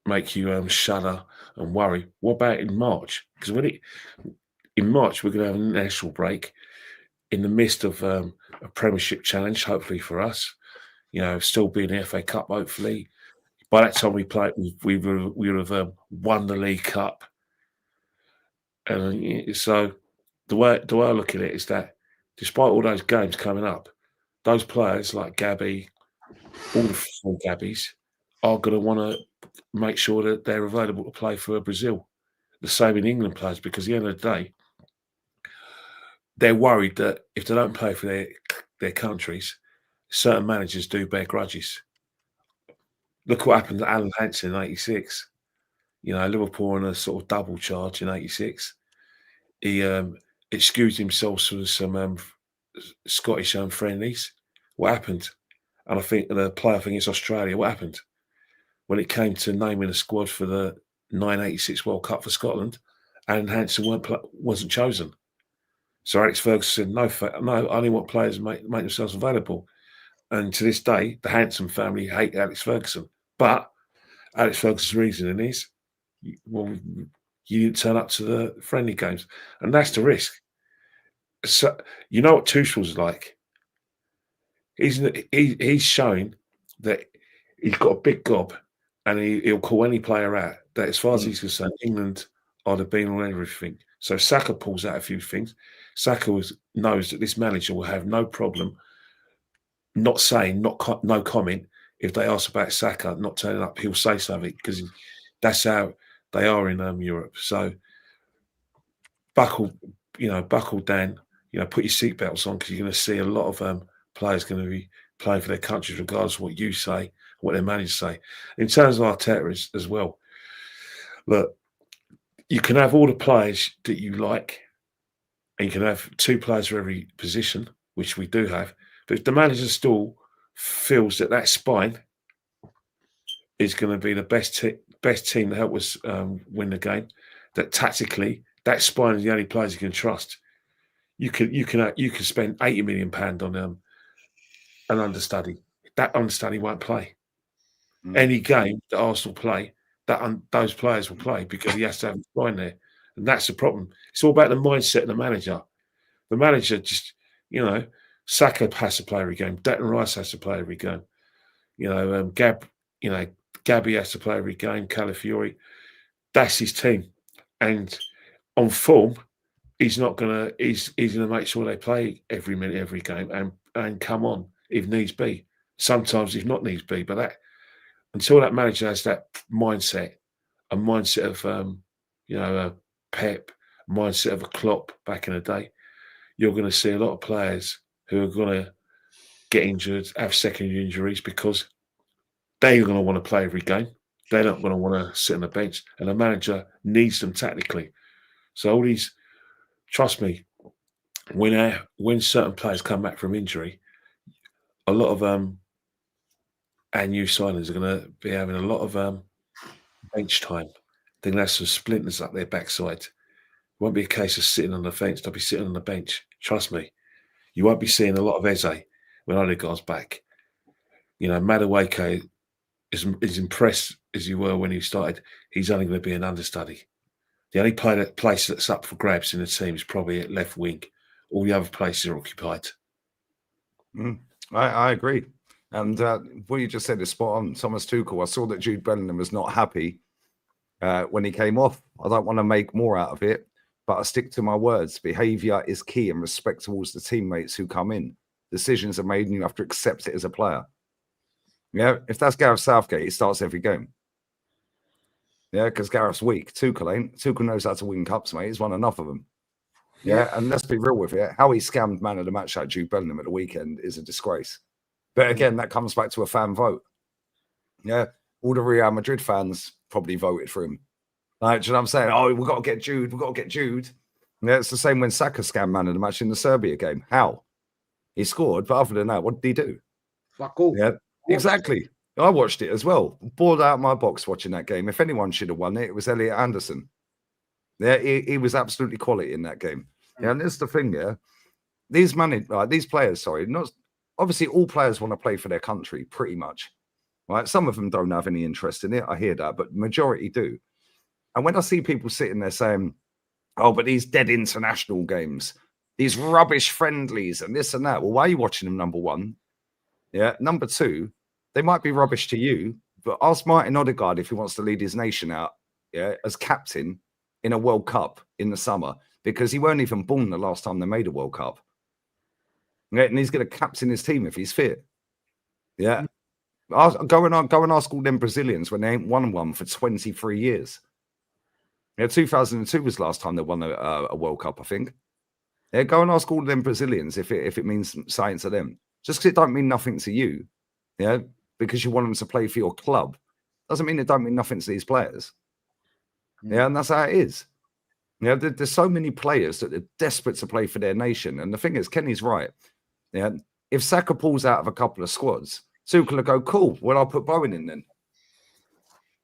make you shudder and worry, what about in March? Because in March we're going to have a national break in the midst of a Premiership challenge, hopefully for us. You know, still being the FA Cup, hopefully. By that time we play, we would have won the League Cup. And so the way I look at it is that despite all those games coming up, those players like Gabby, all the four Gabbies, are going to want to make sure that they're available to play for Brazil. The same in England players, because at the end of the day, they're worried that if they don't play for their countries, certain managers do bear grudges. Look what happened to Alan Hansen in '86. You know, Liverpool on a sort of double charge in '86. He excused himself for some Scottish friendlies. What happened? And I think the player, I think it's Australia. What happened? When it came to naming a squad for the 1986 World Cup for Scotland, Alan Hansen wasn't chosen. So Alex Ferguson said, no, I only want players to make themselves available. And to this day, the Hansen family hate Alex Ferguson. But Alex Ferguson's reasoning is, well, you didn't turn up to the friendly games. And that's the risk. So you know what Tuchel's like? He's showing that he's got a big gob and he'll call any player out. That as far as he's concerned, England are the bean on everything. So Saka pulls out a few things. Saka knows that this manager will have no problem not saying, no comment. If they ask about Saka not turning up, he'll say something because that's how they are in Europe. So buckle down, put your seatbelts on because you're going to see a lot of players going to be playing for their countries, regardless of what you say, what their managers say. In terms of Arteta as well, look, you can have all the players that you like, and you can have two players for every position, which we do have. But if the manager still feels that spine is going to be the best team to help us win the game, that tactically that spine is the only players you can trust. You can spend £80 million on an understudy. That understudy won't play. Any game that Arsenal play, those players will play because he has to have a spine there, and that's the problem. It's all about the mindset of the manager. The manager just, Saka has to play every game. Declan Rice has to play every game. Gabby has to play every game. Calafiori, that's his team, and on form, he's gonna make sure they play every minute, every game, and come on if needs be. Sometimes if not needs be, but that until that manager has that mindset, a mindset of a Pep, a mindset of a Klopp back in the day, you're going to see a lot of players who are going to get injured, have secondary injuries because they're going to want to play every game. They're not going to want to sit on the bench, and the manager needs them tactically. So all these, trust me, when certain players come back from injury, a lot of our new signings are going to be having a lot of bench time. They're going to have some splinters up their backside. It won't be a case of sitting on the fence. They'll be sitting on the bench. Trust me. You won't be seeing a lot of Eze when Odegaard's back. Madueke, as impressed as you were when he started, he's only going to be an understudy. The only place that's up for grabs in the team is probably at left wing. All the other places are occupied. I agree. And what you just said is spot on. Thomas Tuchel, I saw that Jude Bellingham was not happy when he came off. I don't want to make more out of it, but I stick to my words. Behaviour is key and respect towards the teammates who come in. Decisions are made and you have to accept it as a player. Yeah, if that's Gareth Southgate, he starts every game. Yeah, because Gareth's weak. Tuchel ain't. Tuchel knows how to win cups, mate. He's won enough of them. Yeah, and let's be real with it. How he scammed man of the match at Jude Bellingham at the weekend is a disgrace. But again, that comes back to a fan vote. Yeah, all the Real Madrid fans probably voted for him. Like, do you know what I'm saying? Oh, we've got to get Jude. We've got to get Jude. Yeah, it's the same when Saka scammed man of the match in the Serbia game. How? He scored, but other than that, what did he do? Fuck all. Yeah, exactly. I watched it as well. Bored out of my box watching that game. If anyone should have won it, it was Elliot Anderson. Yeah, he was absolutely quality in that game. Yeah, and this is the thing, yeah. These players, not obviously all players want to play for their country, pretty much. Right? Some of them don't have any interest in it. I hear that, but majority do. And when I see people sitting there saying, "Oh, but these dead international games, these rubbish friendlies, and this and that," well, why are you watching them? Number one, yeah. Number two, they might be rubbish to you, but ask Martin Odegaard if he wants to lead his nation out, yeah, as captain in a World Cup in the summer, because he weren't even born the last time they made a World Cup. Yeah, and he's going to captain his team if he's fit. Yeah. Go and ask all them Brazilians when they ain't won one for 23 years. Yeah, 2002 was the last time they won a World Cup, I think. Yeah, go and ask all of them Brazilians if it means something to them. Just because it don't mean nothing to you, yeah, because you want them to play for your club, doesn't mean it don't mean nothing to these players. Yeah, and that's how it is. Yeah, there's so many players that are desperate to play for their nation. And the thing is, Kenny's right. Yeah, if Saka pulls out of a couple of squads, Tuchel will go, cool, well, I'll put Bowen in then.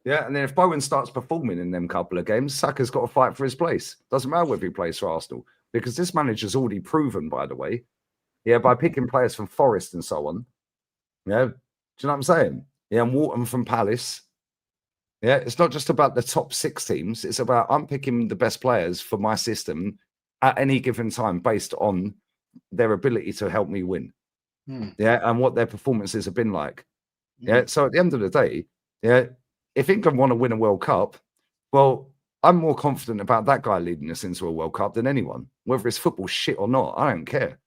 Yeah, and then if Bowen starts performing in them couple of games, Saka's got to fight for his place. Doesn't matter whether he plays for Arsenal, because this manager's already proven, by the way, yeah, by picking players from Forest and so on. Yeah, do you know what I'm saying? Yeah, and Wharton from Palace. Yeah, it's not just about the top 6 teams. It's about I'm picking the best players for my system at any given time based on their ability to help me win. Yeah, and what their performances have been like. Yeah, so at the end of the day, yeah, if England want to win a World Cup, well, I'm more confident about that guy leading us into a World Cup than anyone, whether it's football shit or not. I don't care.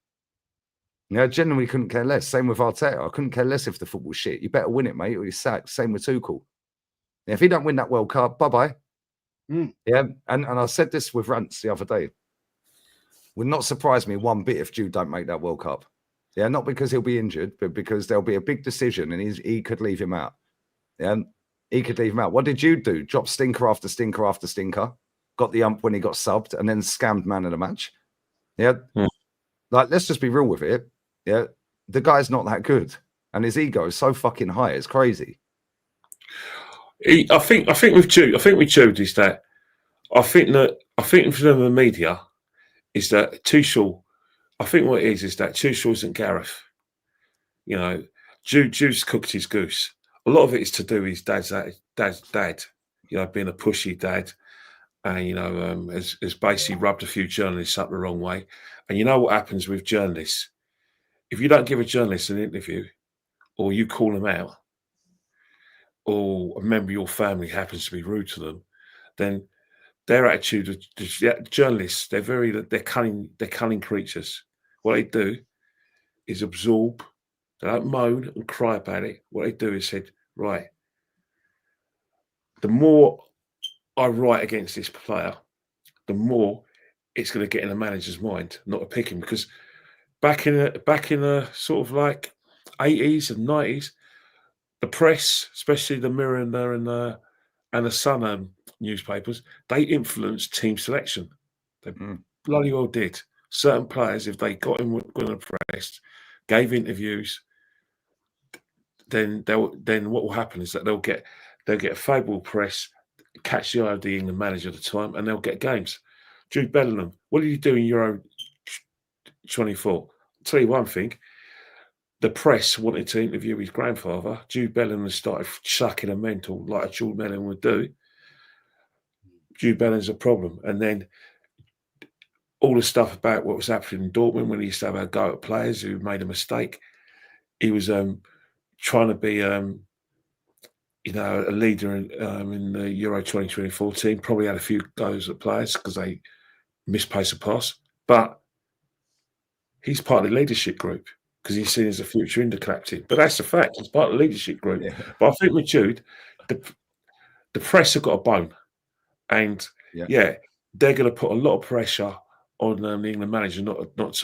Yeah, genuinely couldn't care less. Same with Arteta. I couldn't care less if the football's shit. You better win it, mate, or you're sacked. Same with Tuchel. If he don't win that World Cup, bye-bye. Yeah, and I said this with Rance the other day. Would not surprise me one bit if Jude don't make that World Cup. Yeah, not because he'll be injured, but because there'll be a big decision and he could leave him out. Yeah, he could leave him out. What did Jude do? Drop stinker after stinker after stinker. Got the ump when he got subbed and then scammed man of the match. Yeah. Like, let's just be real with it. Yeah, the guy's not that good. And his ego is so fucking high. It's crazy. I think with Jude is that I think from the media is that Tuchel. I think what it is that Tuchel isn't Gareth. You know, Jude's cooked his goose. A lot of it is to do with his dad's dad. You know, being a pushy dad, and you know, has basically rubbed a few journalists up the wrong way. And you know what happens with journalists? If you don't give a journalist an interview, or you call them out, or a member of your family happens to be rude to them, then their attitude, the journalists, they're cunning creatures. What they do is absorb. They don't moan and cry about it. What they do is said, right, the more I write against this player, the more it's going to get in the manager's mind not to pick him. Because back in the sort of like 80s and 90s, the press, especially the Mirror and the Sun newspapers, they influenced team selection. They bloody well did. Certain players, if they got in the press, gave interviews, then what will happen is that they'll get a favourable press, catch the eye of the England manager at the time, and they'll get games. Jude Bellingham, what did you do in Euro 24? I'll tell you one thing. The press wanted to interview his grandfather. Jude Bellingham started chucking a mental like a Jude Bellingham would do. Jude Bellingham's a problem. And then all the stuff about what was happening in Dortmund when he used to have a go at players who made a mistake. He was trying to be, a leader in the Euro 2024 team. Probably had a few goes at players because they misplaced a pass. But he's part of the leadership group because he's seen as a future Inter captain. But that's the fact. He's part of the leadership group. Yeah. But I think with Jude, the press have got a bone. And, they're going to put a lot of pressure on the England manager not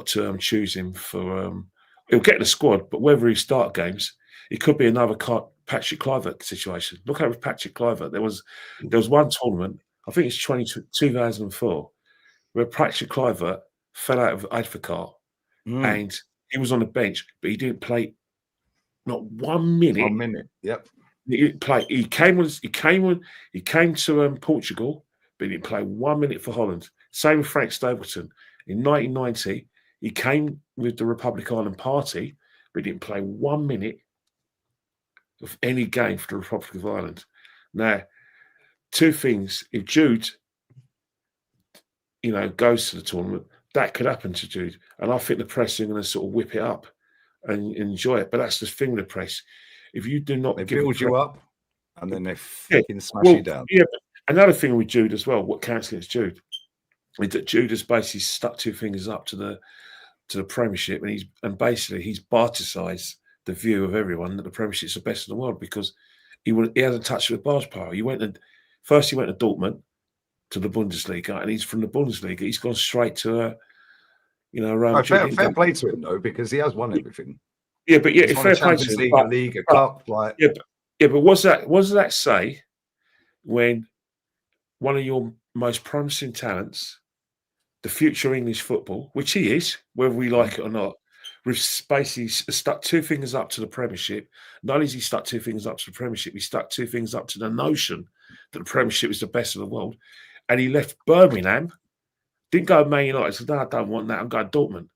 to choose him for. He'll get the squad, but whether he start games, it could be another Patrick Kluivert situation. Look at Patrick Kluivert. There was one tournament, I think it's 2004, where Patrick Kluivert fell out of Advocaat, and he was on the bench, but he didn't play not 1 minute. 1 minute. Yep. He didn't play. He came to Portugal, but he didn't play 1 minute for Holland. Same with Frank Stapleton. In 1990, he came with the Republic Island Party, but he didn't play 1 minute of any game for the Republic of Ireland. Now, two things. If Jude, goes to the tournament, that could happen to Jude. And I think the press are going to sort of whip it up and enjoy it. But that's the thing with the press. If you do not build you up, and then they fucking smash you down. Yeah, but another thing with Jude as well, what counts against Jude, is that Jude has basically stuck two fingers up to the Premiership, and he's bastardised the view of everyone that the Premiership is the best in the world because he hasn't touched with bars power. He went to Dortmund to the Bundesliga, and he's from the Bundesliga. He's gone straight to fair play to him though, because he has won everything. Yeah, but fair play to him. League, a cup, like but what does that say when one of your most promising talents, the future English football, which he is, whether we like it or not, basically stuck two fingers up to the Premiership. Not only has he stuck two fingers up to the Premiership, he stuck two fingers up to the notion that the Premiership is the best in the world, and he left Birmingham, didn't go to Man United, said, no, I don't want that, I'm going to Dortmund.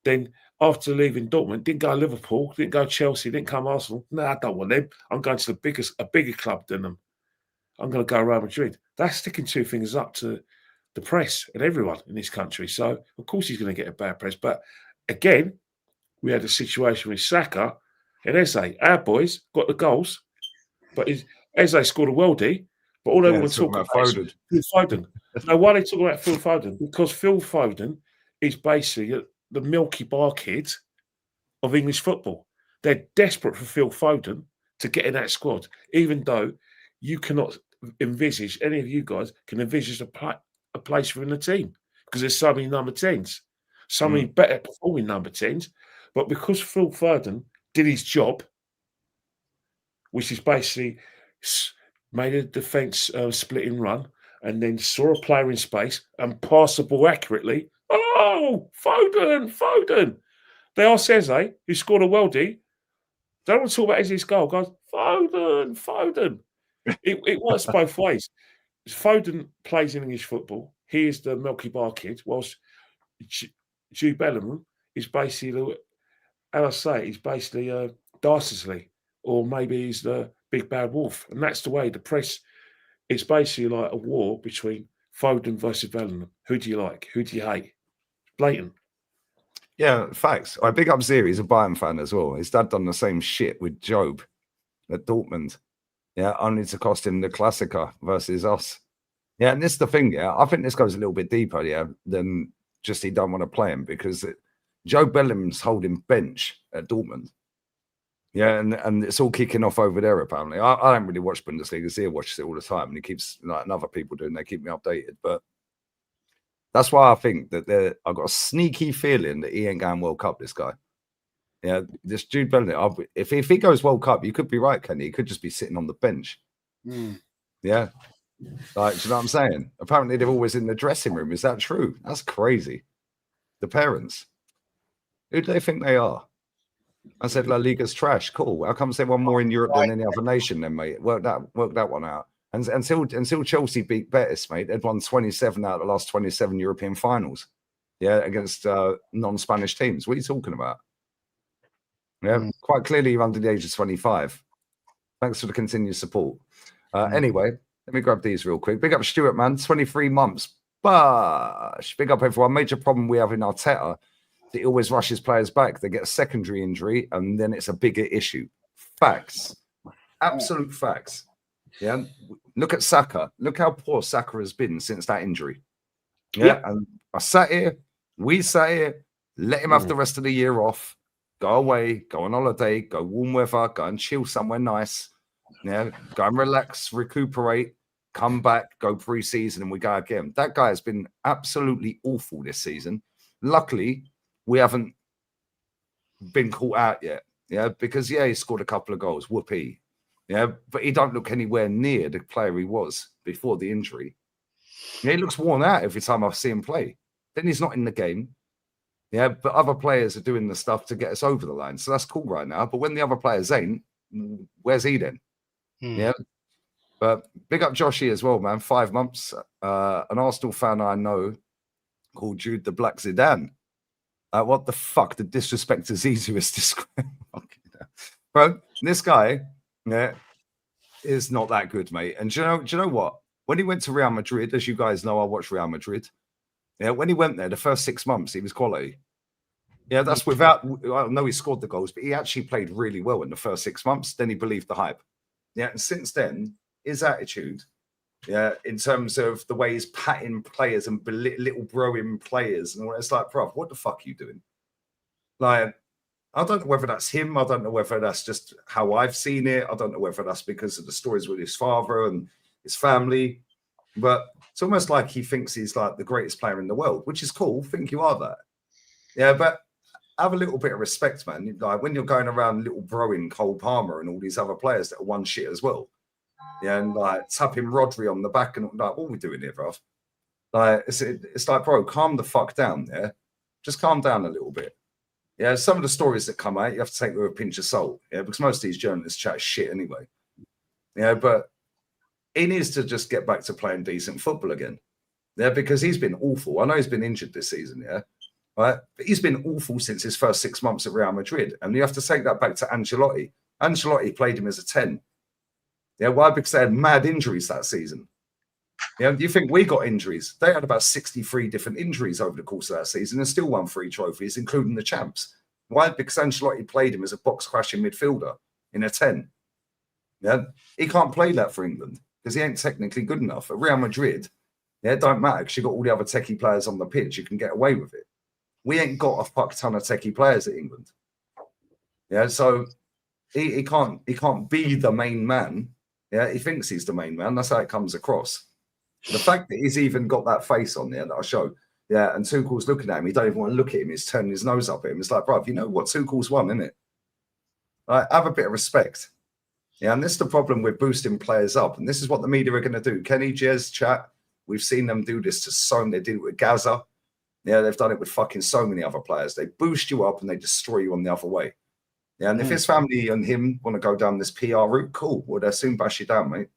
Then after leaving Dortmund, didn't go to Liverpool, didn't go to Chelsea, didn't come to Arsenal. No, I don't want them. I'm going to a bigger club than them. I'm going to go Real Madrid. That's sticking two fingers up to the press and everyone in this country. So, of course, he's going to get a bad press. But again, we had a situation with Saka and Eze. Our boys got the goals, but Eze scored a worldie. But all they want to talk about is Phil Foden. Now, why are they talking about Phil Foden? Because Phil Foden is basically the Milky Bar kid of English football. They're desperate for Phil Foden to get in that squad, even though you cannot envisage, any of you guys can envisage a place within the team because there's so many number 10s, so many better performing number 10s. But because Phil Foden did his job, which is basically made a defence splitting run and then saw a player in space and passed the ball accurately. Oh, Foden. They asked Eze, who scored a worldie. They don't want to talk about Eze's goal. Guys, Foden. It works both ways. Foden plays in English football. He is the Milky Bar kid, whilst Jude Bellingham is basically, he's basically Darcysley, or maybe he's the big bad wolf. And that's the way the press, it's basically like a war between Foden versus Bellingham. Who do you like? Who do you hate? Blatant. Yeah, facts. I big up Ziri. He's a Bayern fan as well. His dad done the same shit with Job at Dortmund. Yeah, only to cost him the Klassiker versus us. Yeah, and this is the thing, yeah. I think this goes a little bit deeper, yeah, than just he don't want to play him because Joe Bellingham's holding bench at Dortmund. Yeah, and it's all kicking off over there, apparently. I don't really watch Bundesliga. Zia watches it all the time, and he keeps, and other people do, and they keep me updated. But that's why I think that I've got a sneaky feeling that he ain't going World Cup, this guy. Yeah, this Jude Bellingham, if he goes World Cup, you could be right, Kenny. He could just be sitting on the bench. Yeah. Like, do you know what I'm saying? Apparently, they're always in the dressing room. Is that true? That's crazy. The parents. Who do they think they are? I said La Liga's trash. Cool. How comes they won more in Europe than any other nation? Then, mate, work that one out. And until Chelsea beat Betis, mate, they'd won 27 out of the last 27 European finals. Yeah, against non-Spanish teams. What are you talking about? Yeah, quite clearly you're under the age of 25. Thanks for the continued support. Anyway, let me grab these real quick. Big up Stuart, man. 23 months. Bush. Big up everyone. Major problem we have in Arteta. He always rushes players back. They get a secondary injury, and then it's a bigger issue. Facts. Absolute facts. Yeah. Look at Saka. Look how poor Saka has been since that injury. Yeah. And I sat here. We sat here. Let him have the rest of the year off. Go away. Go on holiday. Go warm weather. Go and chill somewhere nice. Yeah. Go and relax. Recuperate. Come back. Go pre-season, and we go again. That guy has been absolutely awful this season. Luckily, we haven't been caught out yet. Yeah. Because, he scored a couple of goals. Whoopee. Yeah, but he don't look anywhere near the player he was before the injury. Yeah, he looks worn out every time I see him play. Then he's not in the game. Yeah, but other players are doing the stuff to get us over the line. So that's cool right now. But when the other players ain't, where's he then? Yeah. But big up Joshy as well, man. 5 months. An Arsenal fan I know called Jude the Black Zidane. What the fuck? The disrespect is easiest described. Bro, this guy... Yeah, is not that good, mate. And do you know what? When he went to Real Madrid, as you guys know, I watched Real Madrid. Yeah, when he went there, the first 6 months, he was quality. Yeah, that's without. I know he scored the goals, but he actually played really well in the first 6 months. Then he believed the hype. Yeah, and since then, his attitude, in terms of the way he's patting players and little broing players, and all, it's like, bro, what the fuck are you doing? Like. I don't know whether that's him. I don't know whether that's just how I've seen it. I don't know whether that's because of the stories with his father and his family. But it's almost like he thinks he's like the greatest player in the world, which is cool. Think you are that. Yeah, but have a little bit of respect, man. Like when you're going around little broing Cole Palmer and all these other players that are one shit as well. Yeah, and like tapping Rodri on the back and like, what are we doing here, bro? Like it's like, bro, calm the fuck down there. Yeah? Just calm down a little bit. Yeah, some of the stories that come out, you have to take with a pinch of salt. Yeah, because most of these journalists chat shit anyway. Yeah, but he needs to just get back to playing decent football again. Yeah, because he's been awful. I know he's been injured this season, yeah. Right? But he's been awful since his first 6 months at Real Madrid. And you have to take that back to Ancelotti. Ancelotti played him as a 10. Yeah, why? Because they had mad injuries that season. Yeah, do you think we got injuries? They had about 63 different injuries over the course of that season and still won 3 trophies, including the champs. Why? Because Ancelotti played him as a box-crashing midfielder in a 10. Yeah, he can't play that for England because he ain't technically good enough. At Real Madrid, it don't matter because you've got all the other techie players on the pitch. You can get away with it. We ain't got a fuck ton of techie players at England. Yeah, so he can't be the main man. Yeah, he thinks he's the main man. That's how it comes across. The fact that he's even got that face on there that I showed, yeah, and Tuchel's looking at him, he don't even want to look at him, he's turning his nose up at him. It's like, bro, you know what Tuchel's won, isn't it? Like, have a bit of respect. Yeah, and this is the problem with boosting players up, and this is what the media are going to do. Kenny, Jez, chat, we've seen them do this to so many. They did it with Gaza. Yeah, they've done it with fucking so many other players. They boost you up and they destroy you on the other way. Yeah, and if his family and him want to go down this PR route, cool. Well, they'll soon bash you down, mate.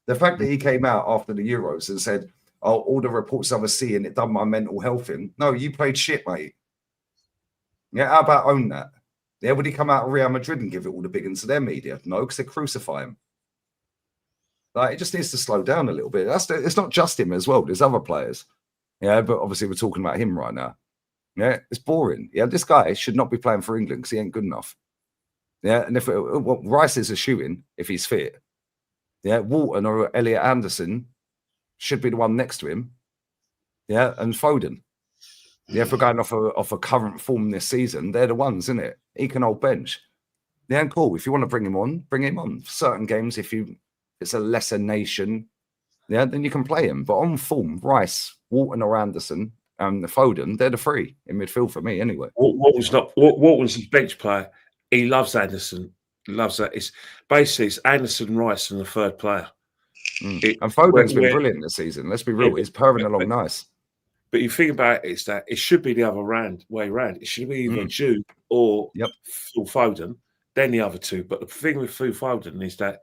The fact that he came out after the Euros and said, oh, all the reports I was seeing, it done my mental health in. No, you played shit, mate. Yeah, how about own that? Yeah, would he come out of Real Madrid and give it all the big uns to their media? No, because they crucify him. Like, it just needs to slow down a little bit. It's not just him as well. There's other players. Yeah, but obviously we're talking about him right now. Yeah, it's boring. Yeah, this guy should not be playing for England because he ain't good enough. Yeah, and if Rice is a shooting if he's fit. Yeah, Walton or Elliot Anderson should be the one next to him. Yeah, and Foden. Yeah, if we're going off a current form this season, they're the ones, isn't it? He can hold bench. Yeah, and cool. If you want to bring him on, bring him on. For certain games, if it's a lesser nation, yeah, then you can play him. But on form, Rice, Walton or Anderson, and Foden, they're the 3 in midfield for me anyway. Walton's his bench player. He loves Anderson. Loves that. It's basically Anderson, Rice, and the 3rd player. And Foden's been brilliant this season. Let's be real. He's purring along nice. But you think about it, is that it should be the other way round. It should be either Jude or Phil Foden, then the other two. But the thing with Phil Foden is that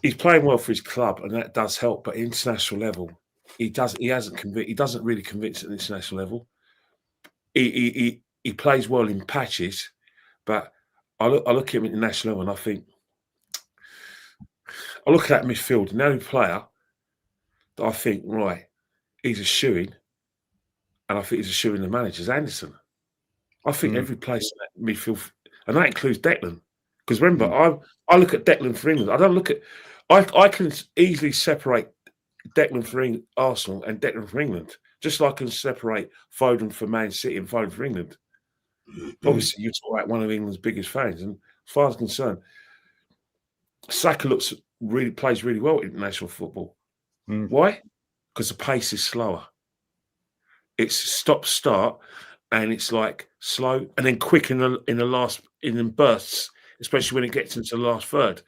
he's playing well for his club, and that does help. But international level, he doesn't really convince at international level. He plays well in patches, but I look at him at the national level, and I think I look at that midfield, and the only player that I think, right, he's a shoo-in, and I think he's a shoo-in the manager's Anderson. I think every place in that midfield, and that includes Declan. Because remember, I look at Declan for England. I don't look at. I can easily separate Declan for Arsenal and Declan for England, just like I can separate Foden for Man City and Foden for England. Obviously, you talk about one of England's biggest fans, and as far as I'm concerned, Saka plays really well in international football. Why? Because the pace is slower. It's stop-start, and it's like slow and then quick in the bursts, especially when it gets into the last third.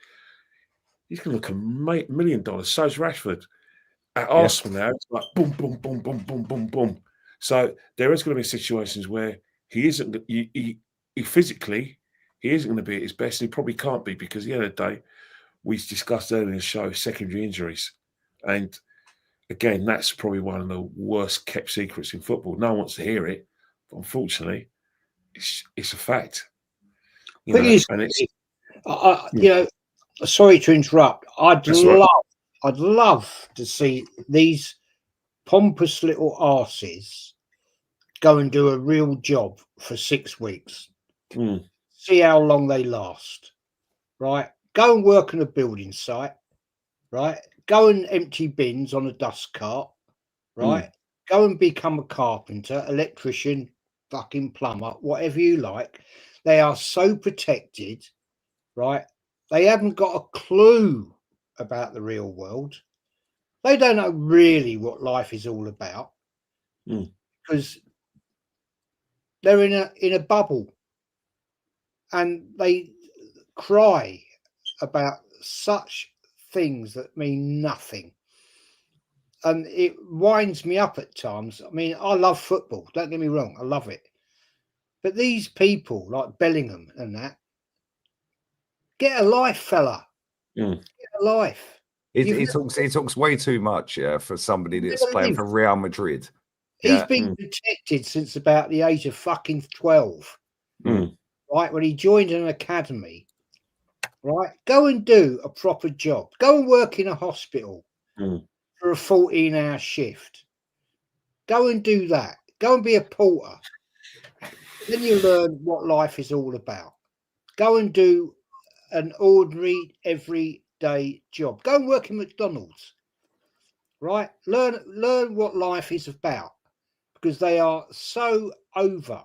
He's going to look $1 million. So's Rashford. At Arsenal now, it's like boom, boom, boom, boom, boom, boom, boom. So there is going to be situations where he isn't. He physically, he isn't going to be at his best. And he probably can't be because at the end of the day, we discussed earlier in the show secondary injuries, and again, that's probably one of the worst kept secrets in football. No one wants to hear it, but unfortunately, it's a fact. You know, sorry to interrupt. I'd love to see these pompous little arses go and do a real job for 6 weeks. See how long they last. Right? Go and work on a building site. Right? Go and empty bins on a dust cart. Right? Go and become a carpenter, electrician, fucking plumber, whatever you like. They are so protected. Right? They haven't got a clue about the real world. They don't know really what life is all about because they're in a bubble, and they cry about such things that mean nothing, and it winds me up at times. I mean, I love football, don't get me wrong, I love it, but these people like Bellingham and that, get a life, fella. Get a life. He talks way too much, for somebody that's playing for Real Madrid. He's been protected since about the age of fucking 12. Right, when he joined an academy. Right, go and do a proper job. Go and work in a hospital for a 14-hour shift. Go and do that. Go and be a porter. Then you learn what life is all about. Go and do an ordinary, everyday job. Go and work in McDonald's. Right? Learn what life is about, because they are so over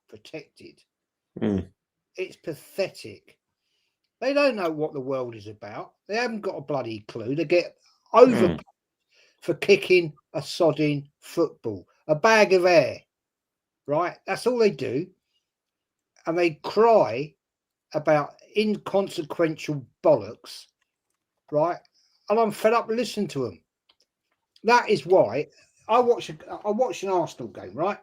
protected. It's pathetic. They don't know what the world is about. They haven't got a bloody clue. They get over for kicking a sodding football, a bag of air. Right? That's all they do. And they cry about inconsequential bollocks. Right? And I'm fed up listening to them. That is why I watched an Arsenal game, right?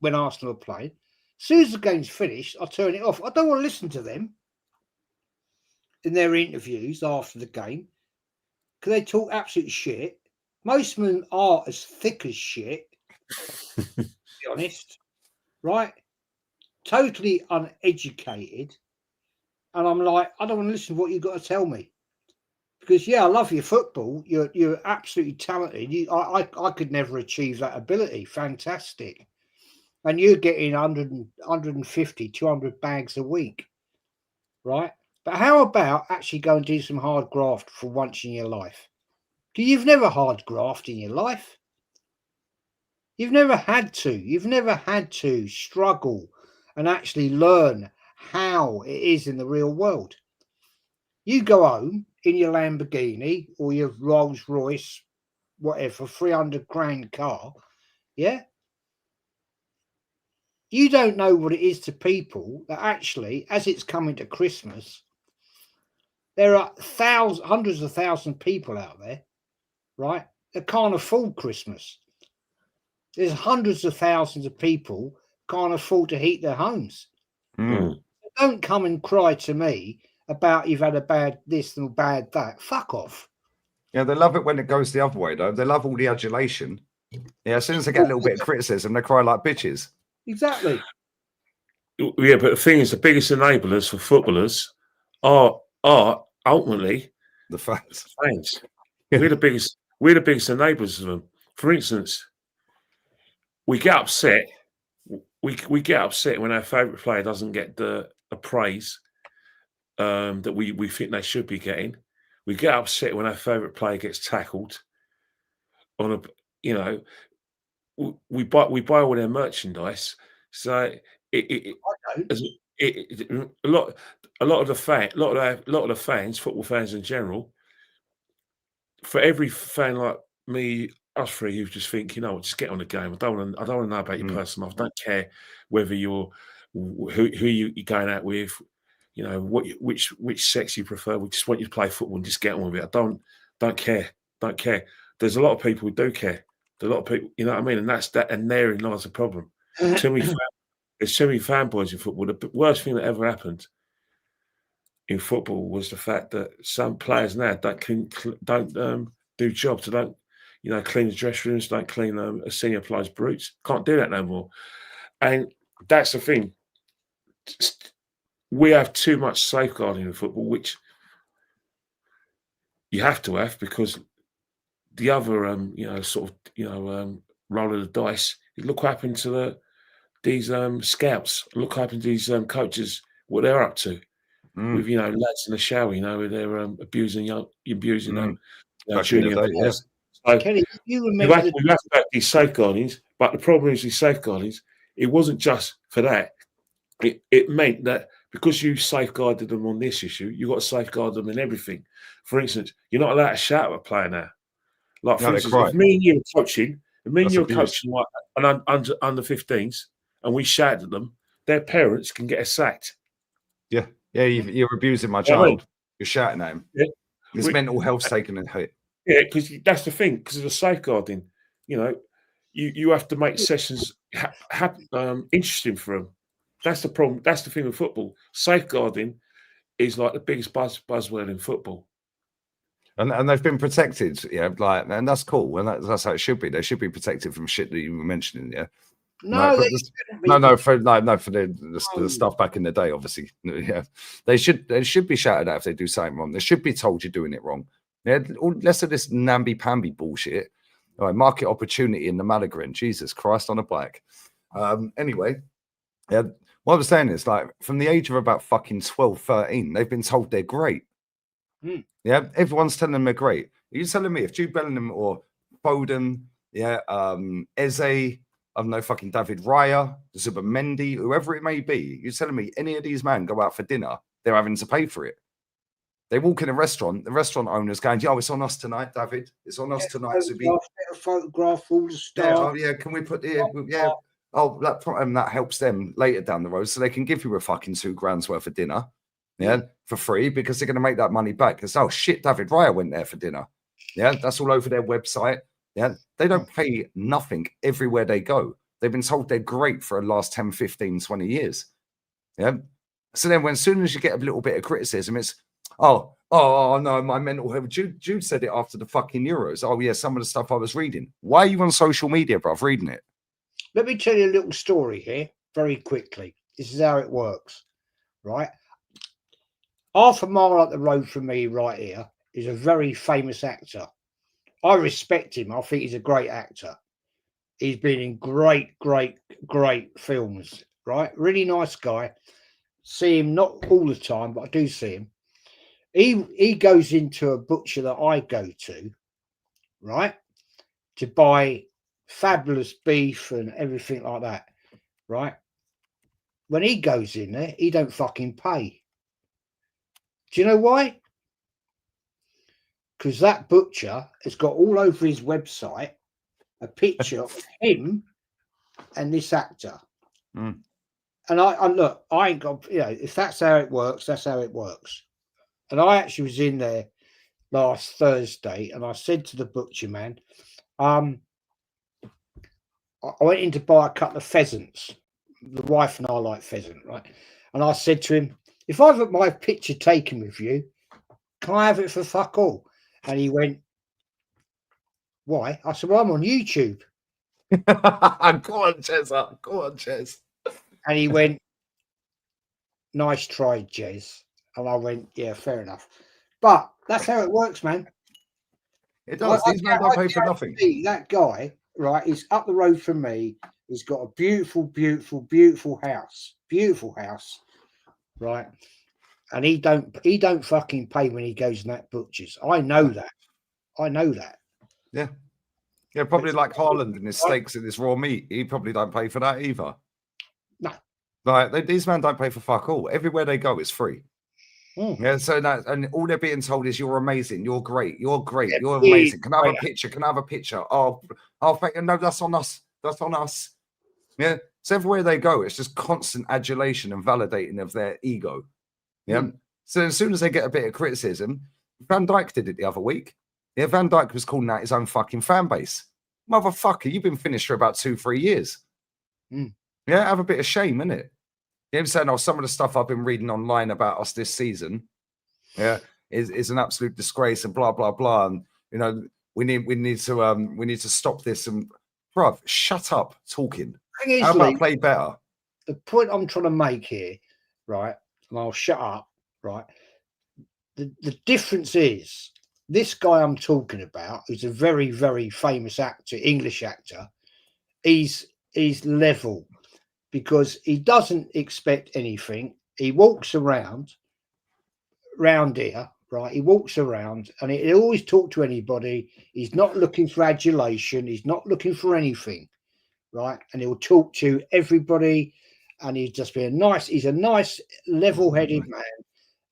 When Arsenal are playing. As soon as the game's finished, I turn it off. I don't want to listen to them in their interviews after the game, because they talk absolute shit. Most of them are as thick as shit, to be honest, right? Totally uneducated. And I'm like, I don't want to listen to what you've got to tell me. Because, I love your football. You're absolutely talented. I could never achieve that ability. Fantastic. And you're getting 100, 150, 200 bags a week, right? But how about actually go and do some hard graft for once in your life? Because you've never hard graft in your life. You've never had to. You've never had to struggle and actually learn how it is in the real world. You go home in your Lamborghini or your Rolls Royce, whatever, 300 grand car, yeah? You don't know what it is to people that actually, as it's coming to Christmas, There are hundreds of thousands of people out there, right, that can't afford Christmas. There's hundreds of thousands of people can't afford to heat their homes. Don't come and cry to me about you've had a bad this and bad that. Fuck off. Yeah, they love it when it goes the other way, though. They love all the adulation. Yeah, as soon as they get a little bit of criticism, they cry like bitches. Exactly. Yeah, but the thing is, the biggest enablers for footballers are ultimately The fans. Fans. We're the biggest enablers of them. For instance, we get upset. We get upset when our favourite player doesn't get the praise that we think they should be getting. We get upset when our favourite player gets tackled. We buy all their merchandise. So a lot of the fans, football fans in general, for every fan like me, us three, who just think, just get on the game. I don't want to know about your personal life. I don't care whether you're who you're going out with, which sex you prefer. We just want you to play football and just get on with it. I don't care. There's a lot of people who do care. There's a lot of people, you know what I mean? And that's that, and therein lies the problem. There's too many fanboys in football. The worst thing that ever happened in football was the fact that some players now don't do jobs. They don't, clean the dressing rooms, don't clean a senior player's boots. Can't do that no more. And that's the thing. We have too much safeguarding in football, which you have to have, because the other, roll of the dice. Look what happened to these scouts. Look what happened to these coaches. What they're up to with lads in the shower. Where they're abusing junior players. So Kenny, you remember have to have these safeguardings, but the problem is these safeguardings. It wasn't just for that. It meant that because you safeguarded them on this issue, you got to safeguard them in everything. For instance, you're not allowed to shout at a player now. Like, for instance, if me and you were coaching, like an under 15s, and we shouted at them, their parents can get us sacked. Yeah, you're abusing my child. You're shouting at him. Yeah. His mental health's taking a hit. Yeah, because that's the thing. Because of the safeguarding, you have to make sessions interesting for them. That's the problem. That's the thing with football. Safeguarding is like the biggest buzzword in football. And they've been protected, and that's cool. And that's how it should be. They should be protected from shit that you were mentioning, yeah. No, for the stuff back in the day, obviously. Yeah, they should be shouted at if they do something wrong. They should be told you're doing it wrong. Yeah, less of this namby-pamby bullshit. All right, market opportunity in the Malagrin. Jesus Christ on a bike. Anyway, yeah, what I was saying is, like, from the age of about fucking 12, 13, they've been told they're great. Yeah, everyone's telling them they're great. Are you telling me if Jude Bellingham or Foden, Eze, I don't know, fucking David Raya, Zubimendi, whoever it may be, you're telling me any of these men go out for dinner, they're having to pay for it? They walk in a restaurant, the restaurant owner's going, it's on us tonight, David. It's on us tonight, Zubi. Photograph all the stuff. Can we put the that helps them later down the road, so they can give you a fucking $2,000 worth of dinner. Yeah, for free, because they're going to make that money back. Because, oh shit, David Raya went there for dinner. Yeah, that's all over their website. Yeah, they don't pay nothing everywhere they go. They've been told they're great for the last 10, 15, 20 years. Yeah. So then as soon as you get a little bit of criticism, it's, oh no, my mental health. Jude said it after the fucking Euros. Oh yeah, some of the stuff I was reading. Why are you on social media, bruv, reading it? Let me tell you a little story here very quickly. This is how it works, right? Half a mile up the road from me right here is a very famous actor. I respect him. I think he's a great actor. He's been in great films, right? Really nice guy. See him not all the time, but I do see him. He goes into a butcher that I go to, right, to buy fabulous beef and everything like that, right? When he goes in there, he don't fucking pay. Do you know why? Because that butcher has got all over his website a picture of him and this actor. And I look, I ain't got, if that's how it works, that's how it works. And I actually was in there last Thursday, and I said to the butcher man, I went in to buy a couple of pheasants. The wife and I like pheasant, right? And I said to him, if I've got my picture taken with you, can I have it for fuck all? And he went, why? I said, well, I'm on YouTube. Go on, Jez. Go on, Jez. And he went, nice try, Jez. And I went, yeah, fair enough. But that's how it works, man. It does. These men don't pay for nothing. That guy, right, is up the road from me. He's got a beautiful, beautiful, beautiful house. Beautiful house, right? And he don't fucking pay when he goes in that butcher's. I know that. I know that. Yeah. Yeah, probably like Haaland and his steaks and his raw meat. He probably don't pay for that either. No. Like these men don't pay for fuck all. Everywhere they go, it's free. Yeah, so that, and all they're being told is you're amazing, you're great, you're great, you're amazing. Can I have a picture? Can I have a picture? Oh, no, that's on us. That's on us. Yeah. So everywhere they go, it's just constant adulation and validating of their ego. Yeah. So as soon as they get a bit of criticism, Van Dijk did it the other week. Yeah, Van Dijk was calling out his own fucking fan base. Motherfucker, you've been finished for about 2-3 years. Yeah, have a bit of shame, innit? You know, I'm saying, oh, some of the stuff I've been reading online about us this season, yeah, is an absolute disgrace and blah blah blah. And you know, we need to stop this. And bruv, shut up talking. How about play better? The point I'm trying to make here, right? And I'll shut up, right? The difference is this guy I'm talking about, who's a very, very famous actor, English actor, he's level. Because he doesn't expect anything. He walks around here, right? He walks around and he'll always talk to anybody. He's not looking for adulation. He's not looking for anything, right? And he'll talk to everybody and he'll just be he's a nice, level-headed man.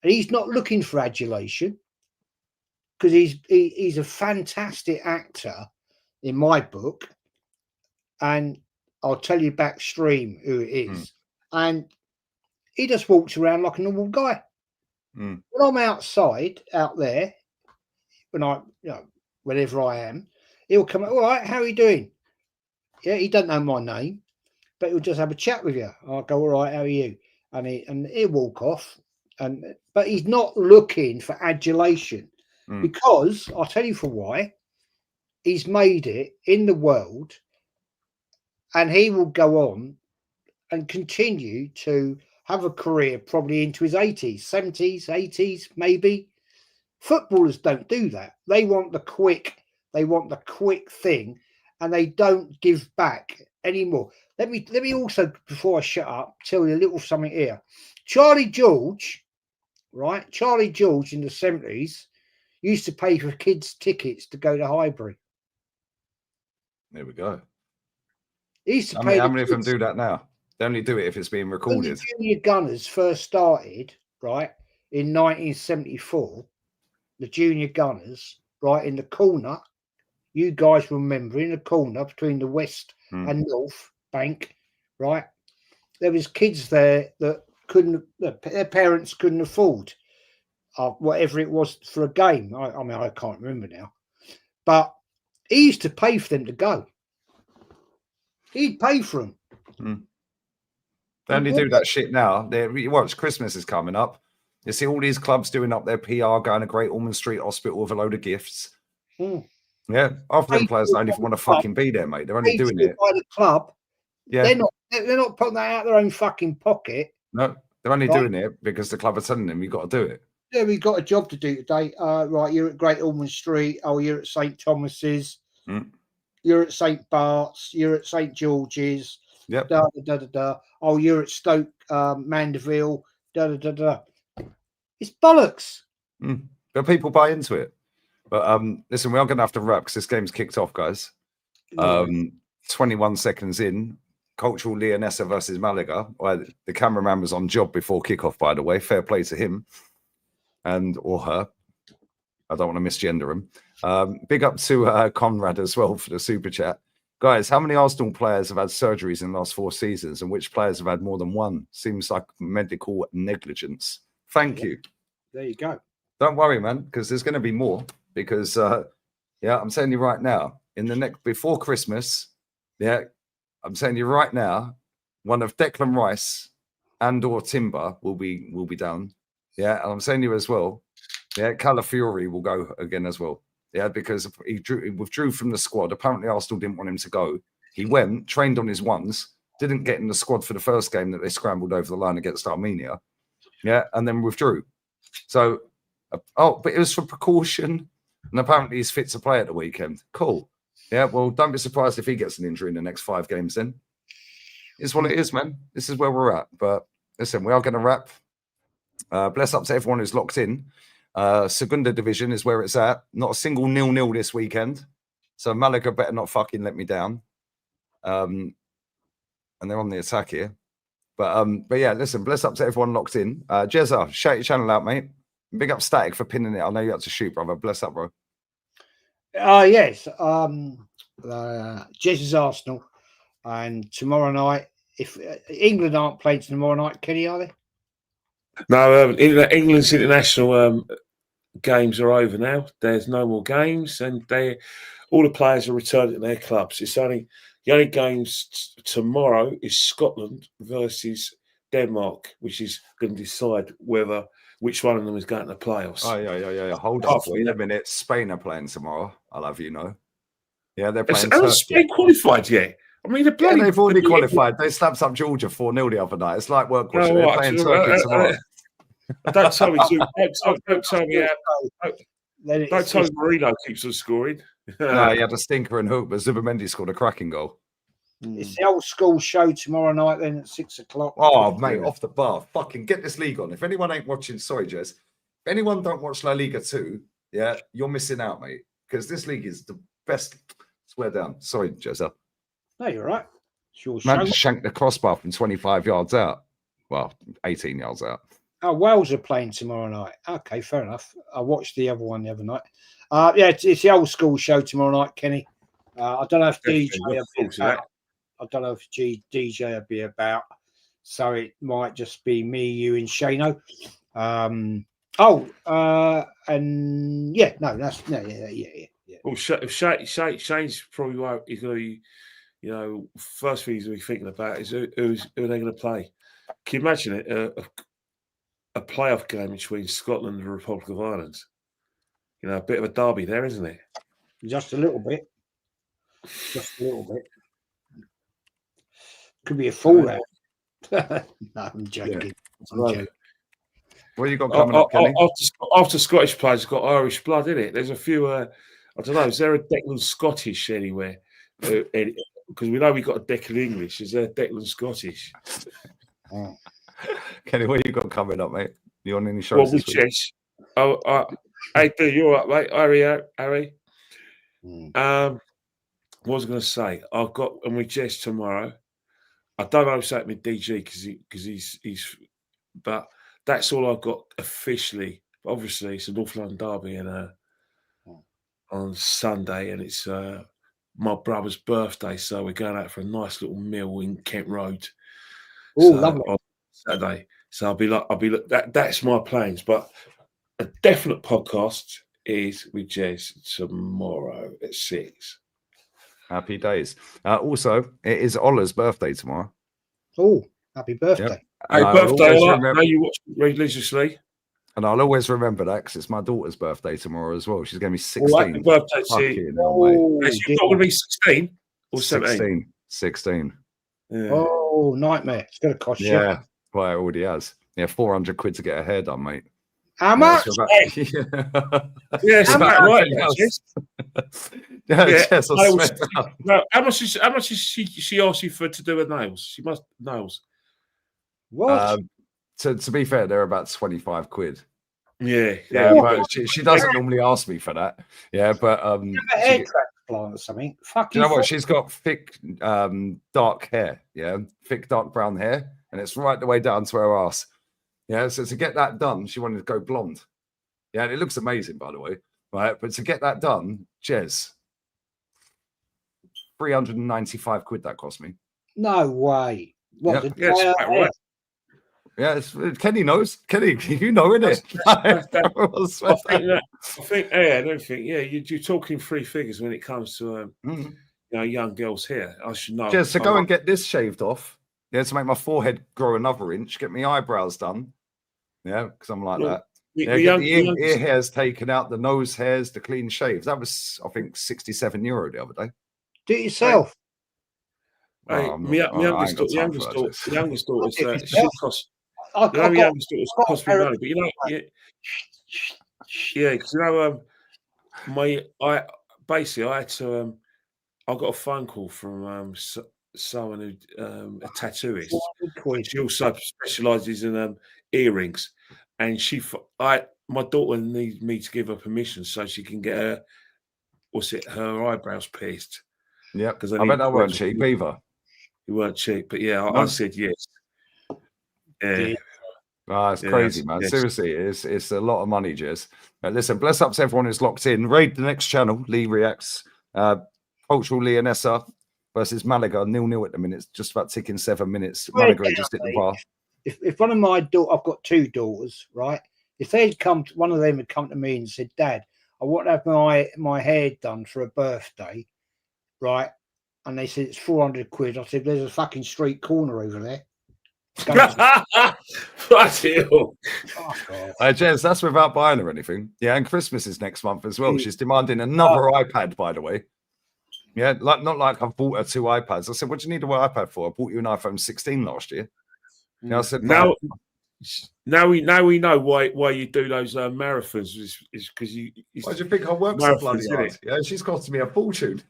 And he's not looking for adulation because he's a fantastic actor in my book. And I'll tell you backstream who it is. And he just walks around like a normal guy. When I'm outside, out there, whenever I am, he'll come up, all right, how are you doing? Yeah, he doesn't know my name, but he'll just have a chat with you. I'll go, all right, how are you? And he'll walk off. But he's not looking for adulation because I'll tell you for why. He's made it in the world. And he will go on and continue to have a career probably into his 80s, 70s, 80s, maybe. Footballers don't do that. They want the quick thing, and they don't give back anymore. Let me also, before I shut up, tell you a little something here. Charlie George, right? Charlie George in the 70s used to pay for kids' tickets to go to Highbury. There we go. He used to pay. How many of them do that now? They only do it if it's being recorded. When the Junior Gunners first started, right, in 1974, the Junior Gunners, right, in the corner, you guys remember, in the corner between the West and North Bank, right, there was kids there that their parents couldn't afford whatever it was for a game. I mean, I can't remember now. But he used to pay for them to go. He'd pay for them. They only do that shit now. You watch, Christmas is coming up. You see all these clubs doing up their PR, going to Great Ormond Street Hospital with a load of gifts. Yeah, half of them players don't even want to fucking be there, mate. They're only doing it by the club. Yeah, they're not putting that out of their own fucking pocket. No, they're only doing it because the club are telling them you've got to do it. Yeah, we've got a job to do today. Right, you're at Great Ormond Street. Oh, you're at St Thomas's. You're at St Bart's. You're at St George's. Yep. Da, da, da, da. Oh, you're at Stoke Mandeville. Da, da, da, da. It's bollocks. But people buy into it. But listen, we are going to have to wrap because this game's kicked off, guys. 21 seconds in. Cultural Leonessa versus Malaga. Well, the cameraman was on job before kickoff, by the way. Fair play to him or her. I don't want to misgender him. Big up to Conrad as well for the super chat. Guys, how many Arsenal players have had surgeries in the last 4 seasons and which players have had more than one? Seems like medical negligence. Thank you. There you go. Don't worry, man, because there's going to be more. Because yeah, I'm telling you right now, in the next before Christmas, yeah, I'm telling you right now, one of Declan Rice and or Timber will be down. Yeah, and I'm saying you as well. Yeah, Calafiori will go again as well. Yeah, because he withdrew from the squad. Apparently, Arsenal didn't want him to go. He went, trained on his ones, didn't get in the squad for the first game that they scrambled over the line against Armenia. Yeah, and then withdrew. So, but it was for precaution. And apparently he's fit to play at the weekend. Cool. Yeah, well, don't be surprised if he gets an injury in the next 5 games then. It's what it is, man. This is where we're at. But listen, we are going to wrap. Bless up to everyone who's locked in. Segunda Division is where it's at. Not a single 0-0 this weekend. So Malaga better not fucking let me down. And they're on the attack here. But yeah, listen, bless up to everyone locked in. Jezza, shout your channel out, mate. Big up Static for pinning it. I know you had to shoot, brother. Bless up, bro. Yes. Jez is Arsenal. And tomorrow night, if England aren't playing tomorrow night, Kenny, are they? No, England's international games are over now. There's no more games, and all the players are returning to their clubs. It's only the only games tomorrow is Scotland versus Denmark, which is going to decide which one of them is going to the playoffs. Oh yeah. Hold on, wait a minute. Spain are playing tomorrow. I'll have you know. Yeah, they're playing. Haven't Spain qualified yet? I mean, they've already qualified. They slapped up Georgia 4-0 the other night. It's like work watching. They're playing Turkey tomorrow. Don't tell me. Don't tell me. Don't tell me Marino keeps on scoring. No, he had a stinker and hook, but Zubimendi scored a cracking goal. It's the old school show tomorrow night then at 6 o'clock. Oh, mate, off the bar. Fucking get this league on. If anyone ain't watching, sorry, Jez. If anyone don't watch La Liga 2, yeah, you're missing out, mate. Because this league is the best. Swear down. Sorry, Jezza. No, you're right. Man just shanked the crossbar from 25 yards out. Well, 18 yards out. Oh, Wales are playing tomorrow night. Okay, fair enough. I watched the other one the other night. Yeah, it's the old school show tomorrow night, Kenny. I don't know if DJ will be about. I don't know if DJ will be about. So it might just be me, you, and Shano. And yeah, no, that's yeah. Well, Shane's probably right. He's going to be, first thing he's going to be thinking about is who are they going to play? Can you imagine it? A playoff game between Scotland and the Republic of Ireland. A bit of a derby there, isn't it? Just a little bit. Just a little bit. Could be a fallout. No, I'm joking. Yeah. What you got coming up, Kenny? After Scottish players got Irish blood in it. There's a few. I don't know. Is there a Declan Scottish anywhere? Because we know we got a Declan English. Is there a Declan Scottish? Kenny, what you got coming up, mate? You on any shows? Well, chess. Hey, do you all right, mate? Harry. What was I going to say? I've got and with Jess tomorrow. I don't know something with DG because he's. But that's all I've got officially. Obviously, it's a North London derby and on Sunday, and it's my brother's birthday, so we're going out for a nice little meal in Kent Road. Oh, lovely. On Saturday, so I'll be like that's my plans. But a definite podcast is with Jez tomorrow at 6. Happy days. Also, it is Ola's birthday tomorrow. Oh, happy birthday. Yep. Hey, birthday, Ola. I know you watch religiously. And I'll always remember that because it's my daughter's birthday tomorrow as well. She's going to be 16. Happy birthday to you. She's not going to be 16 or 17? 16. Yeah. Oh, nightmare. It's going to cost you. Yeah, well, it already has. Yeah, 400 quid to get her hair done, mate. How much? Yes, about right. Yes, No, how much is she asked you for to do her nails? She must nails. What? To be fair, they're about 25 quid. Yeah. But she doesn't normally ask me for that. Yeah, but a hair transplant or something. Fuck you know what? She's got thick, dark hair. Yeah, thick, dark brown hair, and it's right the way down to her ass. Yeah, so to get that done, she wanted to go blonde. Yeah, and it looks amazing, by the way. Right, but to get that done, Jez, 395 quid that cost me. No way. What? Yes, right. Yeah, Kenny knows. Kenny, you know, innit? I think, yeah, I don't think, yeah, you're talking three figures when it comes to young girls here. I should know. Just to go and get this shaved off. Yeah, to make my forehead grow another inch, get my eyebrows done. Yeah, because I'm like that. Yeah, get the ear hairs taken out, the nose hairs, the clean shaves. That was, I think, €67 the other day. Do it yourself. Hey, my youngest daughter, she costs. The youngest daughter's cost me money, but you know, because you know, I had to. I got a phone call from someone who a tattooist. She also specialises in earrings, and my daughter needs me to give her permission so she can get her her eyebrows pierced. Yeah, because I bet that weren't cheap either. It weren't cheap, but yeah, I said yes. Yeah. Oh, it's crazy, man. Yes. Seriously, it's a lot of money, Jez. Listen, bless up to everyone who's locked in. Raid the next channel. Lee reacts. Cultural Leonessa versus Malaga 0-0 at the minute. It's just about ticking 7 minutes. Malaga just hit the bar. If one of my daughters, I've got two daughters, right? If they'd come, one of them had come to me and said, "Dad, I want to have my hair done for a birthday," right? And they said it's 400 quid. I said, "There's a fucking street corner over there." Jez, that's without buying her anything. Yeah, and Christmas is next month as well. She's demanding another iPad, by the way. Yeah, not like I've bought her 2 iPads. I said, "What do you need an iPad for? I bought you an iPhone 16 last year." Yeah, I said, now we know why you do those marathons is because you. Why do you think I work so bloody hard? Yeah, she's costing me a fortune.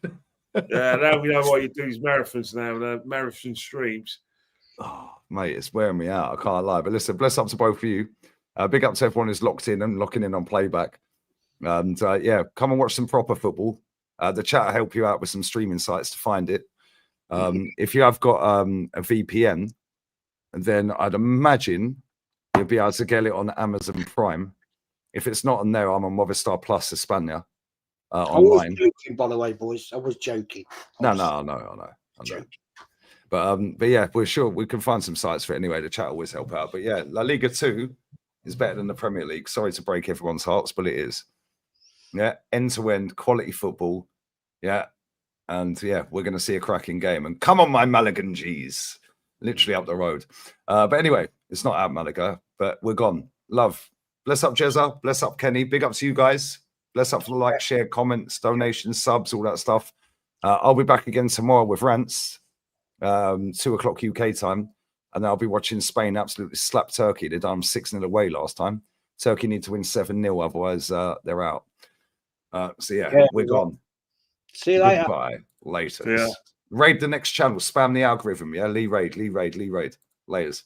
Yeah, now we know why you do these marathons now, the marathon streams. Oh, mate, it's wearing me out. I can't lie. But listen, bless up to both of you. Big up to everyone who's locked in and locking in on playback. And yeah, come and watch some proper football. The chat will help you out with some streaming sites to find it. If you have got a VPN, then I'd imagine you'll be able to get it on Amazon Prime. If it's not on there, I'm on Movistar Plus España online. I was joking, by the way, boys. I was joking. I know. But yeah, we're sure we can find some sites for it anyway. The chat always help out. But yeah, La Liga 2 is better than the Premier League. Sorry to break everyone's hearts, but it is. Yeah, end-to-end quality football. Yeah, and yeah, we're going to see a cracking game. And come on, my Malagan G's, literally up the road. But anyway, it's not at Malaga, but we're gone. Love. Bless up, Jezza. Bless up, Kenny. Big up to you guys. Bless up for the like, share, comments, donations, subs, all that stuff. I'll be back again tomorrow with rants, 2 o'clock UK time. And then I'll be watching Spain absolutely slap Turkey. They done 6-0 away last time. Turkey need to win 7-0, otherwise they're out. So yeah, we're gone. See you later. Goodbye. Later. Yeah. Raid the next channel. Spam the algorithm. Yeah, Lee Raid. Laters.